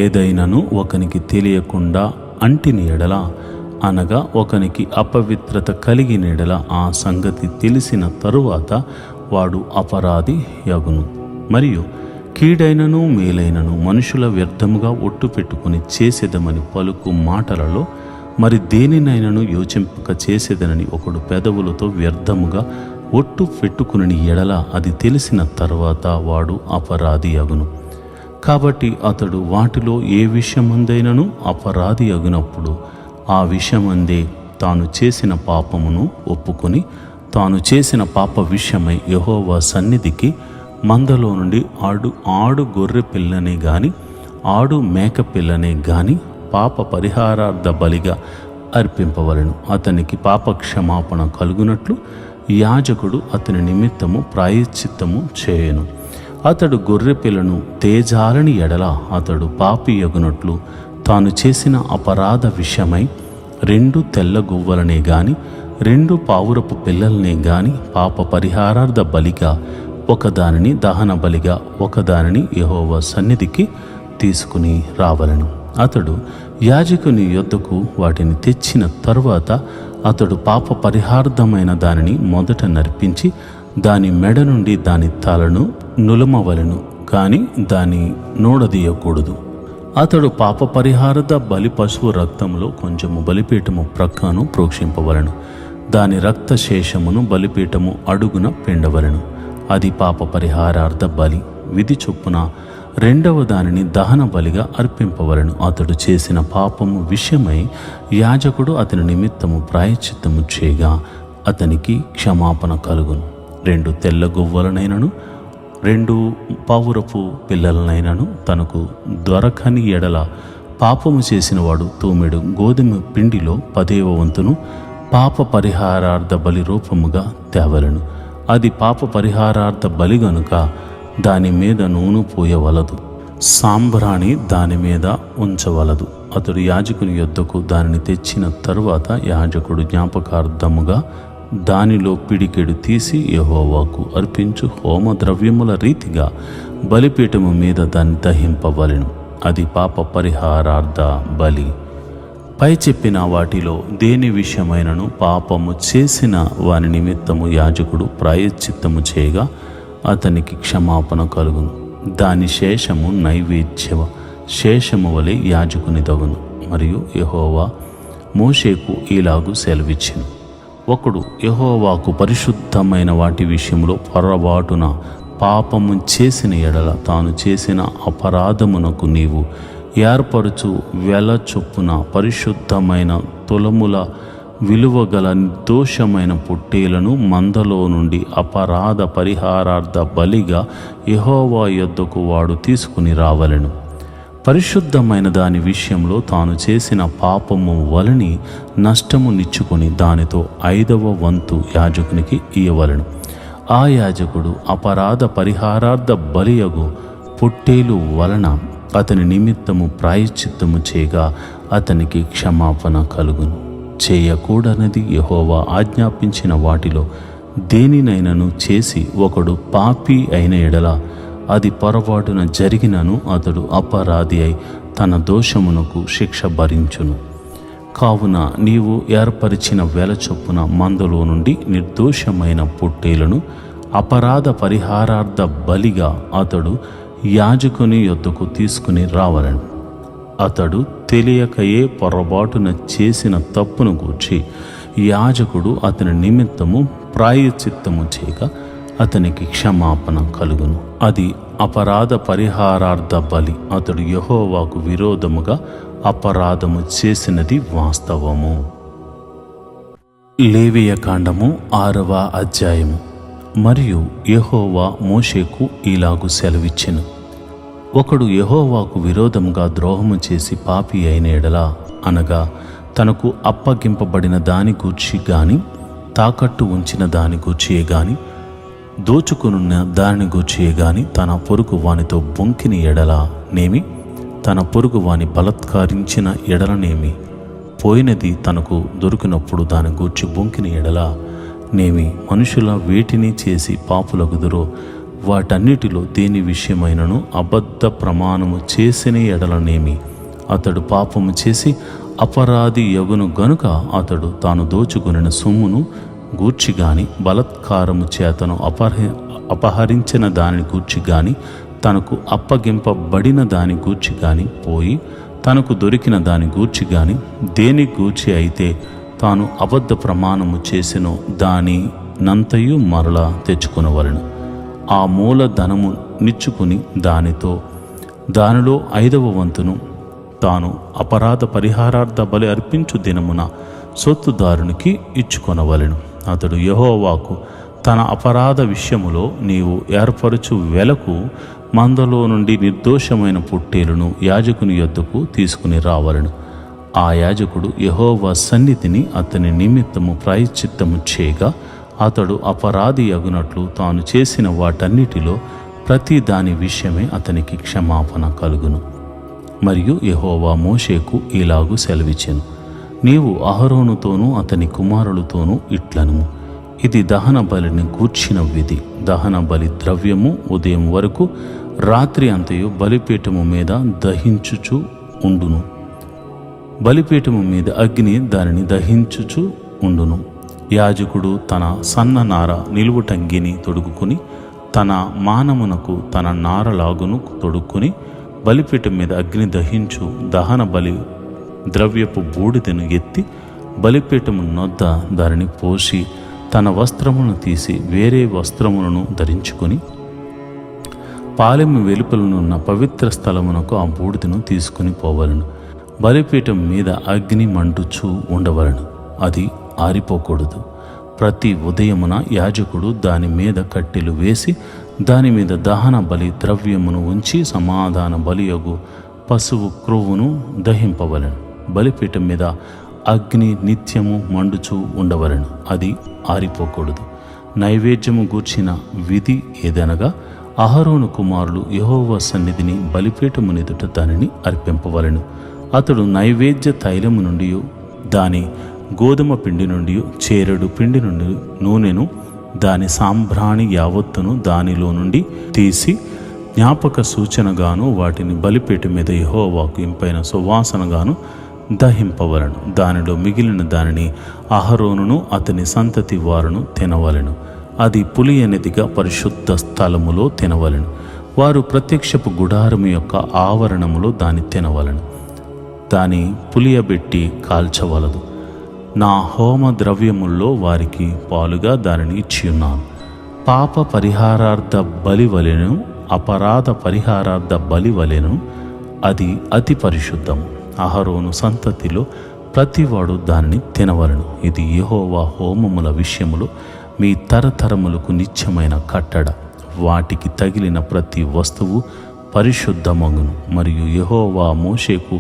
ఏదైనను ఒకనికి తెలియకుండా అంటిని ఎడల అనగా ఒకనికి అపవిత్రత కలిగిన యెడల ఆ సంగతి తెలిసిన తరువాత వాడు అపరాధి యగును. మరియు కీడైనను మేలైనను మనుషుల వ్యర్థముగా ఒట్టు పెట్టుకుని చేసేదమని పలుకు మాటలలో మరి దేనినైనను యోచింపక చేసేదనని ఒకడు పెదవులతో వ్యర్థముగా ఒట్టు పెట్టుకుని ఎడల అది తెలిసిన తర్వాత వాడు అపరాధి యగును. కాబట్టి అతడు వాటిలో ఏ విషయమందైనను అపరాధి అగునప్పుడు ఆ విషయమందే తాను చేసిన పాపమును ఒప్పుకొని తాను చేసిన పాప విషయమై యెహోవా సన్నిధికి మందలో నుండి ఆడు గొర్రె పిల్లనే గాని ఆడు మేక పిల్లనే గాని పాప పరిహారార్థ బలిగా అర్పింపవలెను. అతనికి పాప క్షమాపణ కలుగునట్లు యాజకుడు అతని నిమిత్తము ప్రాయశ్చిత్తము చేయను. అతడు గొర్రె పిల్లను తేజాలని ఎడల అతడు పాపి యగునట్లు తాను చేసిన అపరాధ విషయమై 2 తెల్ల గువ్వలనే గాని 2 పావురపు పిల్లలనే గాని పాప పరిహారార్థ బలిగా ఒకదానిని దహన బలిగా ఒకదానిని యెహోవా సన్నిధికి తీసుకుని రావలెను. అతడు యాజకుని యొద్దకు వాటిని తెచ్చిన తరువాత అతడు పాప పరిహార్థమైన దానిని మొదట నర్పించి దాని మెడ నుండి దాని తలను నులమవలెను, కానీ దాని నూడదీయకూడదు. అతడు పాప పరిహారద బలి పశువు రక్తంలో కొంచెము బలిపీఠము ప్రక్కను ప్రోక్షింపవలెను. దాని రక్త శేషమును బలిపీఠము అడుగున పిండవలెను. అది పాప పరిహారార్థ బలి. విధి చొప్పున 2వ దానిని దహన బలిగా అర్పింపవలెను. అతడు చేసిన పాపము విషయమై యాజకుడు అతని నిమిత్తము ప్రాయశ్చిత్తము చేయగా అతనికి క్షమాపణ కలుగును. 2 తెల్ల గువ్వలనైనను 2 పావురపు పిల్లలనైనను తనకు దొరకని ఎడల పాపము చేసిన వాడు తూమెడు గోధుమ పిండిలో 10వ వంతును పాప పరిహారార్థ బలి రూపముగా తేవలెను. అది పాప పరిహారార్థ బలి గనుక దాని మీద నూనె పోయవలదు, సాంబ్రాణి దాని మీద ఉంచవలదు. అతడు యాజకుని యొద్దకు దానిని తెచ్చిన తరువాత యాజకుడు జ్ఞాపకార్థముగా దానిలో పిడికెడు తీసి యెహోవాకు అర్పించు హోమ ద్రవ్యముల రీతిగా బలిపీఠము మీద దాన్ని దహింపవలెను. అది పాప పరిహారార్థ బలి. పై చెప్పిన వాటిలో దేని విషయమైనను పాపము చేసిన వాని నిమిత్తము యాజకుడు ప్రాయశ్చిత్తము చేయగా అతనికి క్షమాపణ కలుగును. దాని శేషము నైవేద్య శేషము వలె యాజకుని దగును. మరియు యెహోవా మోషేకు ఇలాగు సెలవిచ్చెను. ఒకడు యెహోవాకు పరిశుద్ధమైన వాటి విషయంలో పొరపాటున పాపము చేసిన ఎడల తాను చేసిన అపరాధమునకు నీవు ఏర్పరచు వెల చొప్పున పరిశుద్ధమైన తులముల విలువగల నిర్దోషమైన పొట్టేలను మందలో నుండి అపరాధ పరిహారార్థ బలిగా యెహోవా యొద్దకు వాడు తీసుకుని రావలెను. పరిశుద్ధమైన దాని విషయంలో తాను చేసిన పాపము వలని నష్టము నిచ్చుకొని దానితో 5వ వంతు యాజకునికి ఇయ్యవలెను. ఆ యాజకుడు అపరాధ పరిహారార్థ బలియగు పొట్టేలు వలన అతని నిమిత్తము ప్రాయశ్చిత్తము చేయగా అతనికి క్షమాపణ కలుగును. చేయకూడనిది యెహోవా ఆజ్ఞాపించిన వాటిలో దేనినైనను చేసి ఒకడు పాపి అయిన ఎడల అది పొరపాటున జరిగినను అతడు అపరాధి అయి తన దోషమునకు శిక్ష భరించును. కావున నీవు ఏర్పరిచిన వెల చొప్పున మందలో నుండి నిర్దోషమైన పొట్టేలను అపరాధ పరిహారార్థ బలిగా అతడు యాజకుని యొద్దకు తీసుకుని రావలెను. అతడు తెలియకయే పొరపాటున చేసిన తప్పును గూర్చి యాజకుడు అతని నిమిత్తము ప్రాయశ్చిత్తము చేయగా అతనికి క్షమాపణ కలుగును. అది అపరాధ పరిహారార్థ బలి. అతడు యెహోవాకు విరోధముగా అపరాధము చేసినది వాస్తవము. లేవియ కాండము 6వ అధ్యాయము. మరియు యెహోవా మోషేకు ఇలాగు సెలవిచ్చెను. ఒకడు యెహోవాకు విరోధముగా ద్రోహము చేసి పాపి అయిన ఎడల, అనగా తనకు అప్పగింపబడిన దాని గూర్చి గాని తాకట్టు ఉంచిన దాని గూర్చియే గాని దోచుకునున్న దాని గూర్చియే గాని తన పొరుగు వానితో బొంకిన ఎడల నేమి, తన పొరుగు వాని బలత్కరించిన ఎడలనేమి, పోయినది తనకు దొరికినప్పుడు దాని గూర్చి బొంకిన ఎడల నేమి, మనుషుల వేటిని చేసి పాపులగుదురో వాటన్నిటిలో దేని విషయమైనను అబద్ధ ప్రమాణము చేసిన ఎడలనేమి, అతడు పాపము చేసి అపరాధి యగును గనుక అతడు తాను దోచుకొనిన సొమ్మును గూర్చి గాని బలాత్కారము చేతను అపహరించిన దానిని గూర్చి గాని తనకు అప్పగింపబడిన దాని గూర్చి గాని పోయి తనకు దొరికిన దాని గూర్చి గాని దేని గూర్చి అయితే తాను అబద్ధ ప్రమాణము చేసినో దానినంతయు మరలా తెచ్చుకొనవలెను. ఆ మూల ధనము నిచ్చుకుని దానిలో 5వ వంతును తాను అపరాధ పరిహారార్థ బలి అర్పించు దినమున సొత్తుదారునికి ఇచ్చుకొనవలెను. అతడు యెహోవాకు తన అపరాధ విషయములో నీవు ఏర్పరచు వెలకు మందలో నుండి నిర్దోషమైన పొట్టేలును యాజకుని యొద్దకు తీసుకుని రావలెను. ఆ యాజకుడు యెహోవా సన్నిధిని అతని నిమిత్తము ప్రాయశ్చిత్తము చేయగా అతడు అపరాధి అగునట్లు తాను చేసిన వాటన్నిటిలో ప్రతి దాని విషయమే అతనికి క్షమాపణ కలుగును. మరియు యెహోవా మోషేకు ఇలాగు సెలవిచ్చెను, నీవు అహరోనుతోనూ అతని కుమారులతోనూ ఇట్లనుము, ఇది దహన బలిని గూర్చిన విధి. దహన బలి ద్రవ్యము ఉదయం వరకు రాత్రి అంతయు బలిపీఠము మీద దహించుచు ఉండును. బలిపీఠము మీద అగ్ని దానిని దహించుచు ఉండును. యాజకుడు తన సన్న నార నిలువుటంగిని తొడుగుకుని తన మానమునకు తన నారలాగును తొడుక్కుని బలిపీఠం మీద అగ్ని దహించు దహన బలి ద్రవ్యపు బూడిదను ఎత్తి బలిపీఠము నొద్ద దానిని పోసి తన వస్త్రమును తీసి వేరే వస్త్రములను ధరించుకొని పాలెము వెలుపలనున్న పవిత్ర స్థలమునకు ఆ బూడిదను తీసుకుని పోవలను. బలిపీఠం మీద అగ్ని మండుచూ ఉండవలను, అది ఆరిపోకూడదు. ప్రతి ఉదయమున యాజకుడు దాని మీద కట్టెలు వేసి దాని మీద దహన బలి ద్రవ్యమును ఉంచి సమాధాన బలియగు పశువు క్రొవ్వును దహింపవలను. బలిపీఠం మీద అగ్ని నిత్యము మండుచూ ఉండవలను, అది ఆరిపోకూడదు. నైవేద్యము గూర్చిన విధి ఏదనగా అహరోను కుమారులు యెహోవా సన్నిధిని బలిపీఠము ఎదుట దానిని అర్పింపవలను. అతడు నైవేద్య తైలము నుండి దాని గోధుమ పిండి నుండి చేరెడు పిండి నుండి నూనెను దాని సాంబ్రాణి యావత్తును దానిలో నుండి తీసి జ్ఞాపక సూచనగాను వాటిని బలిపీఠం మీద యెహోవాకు ఇంపైన సువాసనగాను దహింపవలను. దానిలో మిగిలిన దానిని అహరోనును అతని సంతతి వారును తినవలెను. అది పులియనిదిగా పరిశుద్ధ స్థలములో తినవలెను. వారు ప్రత్యక్షపు గుడారము యొక్క ఆవరణములో దాన్ని తినవలెను. దాని పులియబెట్టి కాల్చవలదు. నా హోమ ద్రవ్యముల్లో వారికి పాలుగా దానిని ఇచ్చియున్నాను. పాప పరిహారార్థ బలి వలెను అపరాధ పరిహారార్థ బలి వలెను అది అతి పరిశుద్ధము. అహరోను సంతతిలో ప్రతివాడు దానిని తినవలను. ఇది యెహోవా హోమముల విషయములో మీ తరతరములకు నిత్యమైన కట్టడ. వాటికి తగిలిన ప్రతి వస్తువు పరిశుద్ధమగును. మరియు యెహోవా మోషేకు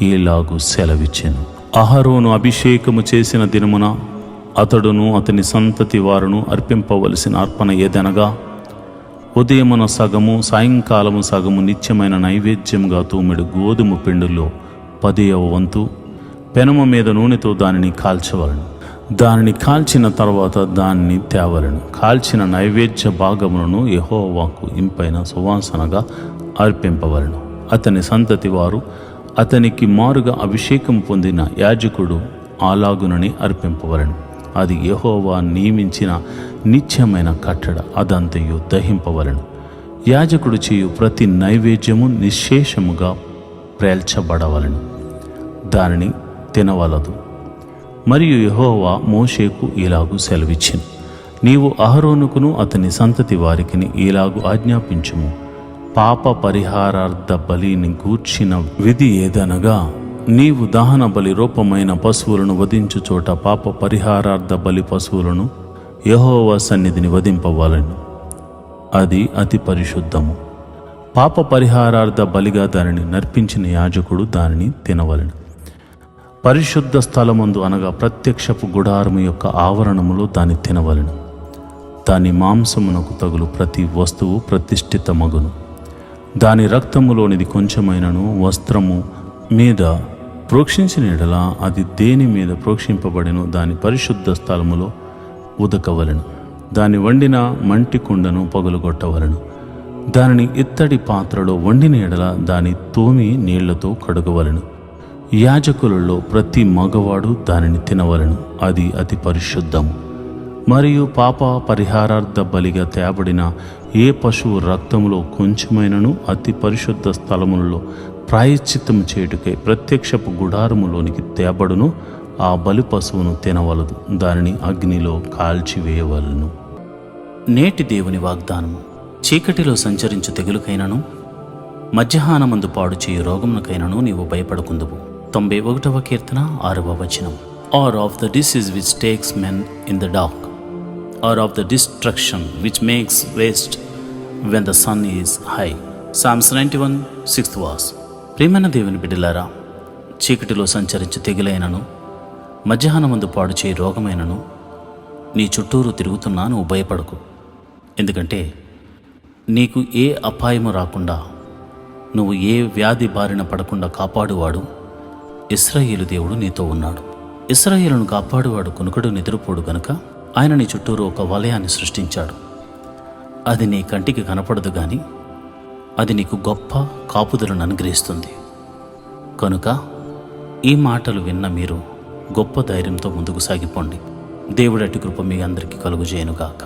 ఈలాగు సెలవిచ్చెను, అహరోను అభిషేకము చేసిన దినమున అతడును అతని సంతతి వారును అర్పింపవలసిన అర్పణ ఏదనగా ఉదయమున సగము సాయంకాలము సగము నిత్యమైన నైవేద్యముగా తూమెడు గోధుమ పిండిలో 10వ వంతు పెనము మీద నూనెతో దానిని కాల్చవలను. దానిని కాల్చిన తర్వాత దానిని తేవలను. కాల్చిన నైవేద్య భాగములను యెహోవాకు ఇంపైన సువాసనగా అర్పింపవలను. అతని సంతతి వారు అతనికి మారుగా అభిషేకం పొందిన యాజకుడు అలాగునని అర్పింపవలను. అది యెహోవా నియమించిన నిత్యమైన కట్టడ. అదంతయు దహింపవలను. యాజకుడు చేయు ప్రతి నైవేద్యము నిశ్శేషముగా ప్రేల్చబడవలను, దానిని తినవలదు. మరియు యెహోవా మోషేకు ఇలాగు సెలవిచ్చెను, నీవు అహరోనుకును అతని సంతతి వారికిని ఇలాగు ఆజ్ఞాపించుము, పాప పరిహారార్థ బలిని గూర్చిన విధి ఏదనగా నీవు దహన బలి రూపమైన పశువులను వధించు చోట పాప పరిహారార్థ బలి పశువులను యెహోవా సన్నిధిని వధింపవలెను, అది అతి పరిశుద్ధము. పాప పరిహారార్థ బలిగా దానిని నర్పించిన యాజకుడు దానిని తినవలెను. పరిశుద్ధ స్థలమందు అనగా ప్రత్యక్షపు గుడారము యొక్క ఆవరణములో దాన్ని తినవలెను. దాని మాంసమునకు తగులు ప్రతి వస్తువు ప్రతిష్ఠితమగును. దాని రక్తములోనిది కొంచెమైనను వస్త్రము మీద ప్రోక్షించిన ఎడల అది దేని మీద ప్రోక్షింపబడినో దాని పరిశుద్ధ స్థలములో ఉదకవలెను. దాని వండిన మంటి కుండను పగులగొట్టవలెను. దానిని ఇత్తడి పాత్రలో వండిన ఎడల దాని తోమి నీళ్లతో కడుగవలెను. యాజకులలో ప్రతి మగవాడు దానిని తినవలెను, అది అతి పరిశుద్ధము. మరియు పాప పరిహారార్థ బలిగా తేబడిన ఏ పశువు రక్తములో కొంచెమైనను అతి పరిశుద్ధ స్థలములలో ప్రాయశ్చిత్తము చేయుటకై ప్రత్యక్షపు గుడారములోనికి తేబడును, ఆ బలి పశువును తినవలదు, దానిని అగ్నిలో కాల్చివేయవలను. నేటి దేవుని వాగ్దానము. చీకటిలో సంచరించు తెగులుకైనను మధ్యాహ్నమందు పాడు చేయు రోగమునకైనను నీవు భయపడకుందువు. 91వ కీర్తన 6వ వచనం. Or of the disease which takes men in the dark, or of the destruction which makes waste when the sun is high. Psalms 91, 6th verse. ప్రియమైన దేవుని బిడ్డలారా, చీకటిలో సంచరించు తెగులైనను మధ్యాహ్నమందు పాడు చేయి రోగమైనను నీ చుట్టూరు తిరుగుతున్నా నువ్వు భయపడకు. ఎందుకంటే నీకు ఏ అపాయము రాకుండా, నువ్వు ఏ వ్యాధి బారిన పడకుండా కాపాడువాడు ఇశ్రాయేలు దేవుడు నీతో ఉన్నాడు. ఇశ్రాయేలును కాపాడువాడు కొనుకడు నిద్రపోడు గనుక ఆయన నీ చుట్టూరు ఒక వలయాన్ని సృష్టించాడు. అది నీ కంటికి కనపడదు కానీ అది నీకు గొప్ప కాపుదలను అనుగ్రహిస్తుంది. కనుక ఈ మాటలు విన్న మీరు గొప్ప ధైర్యంతో ముందుకు సాగిపోండి. దేవుడి అట్టి కృప మీ అందరికీ కలుగుజేయునుగాక.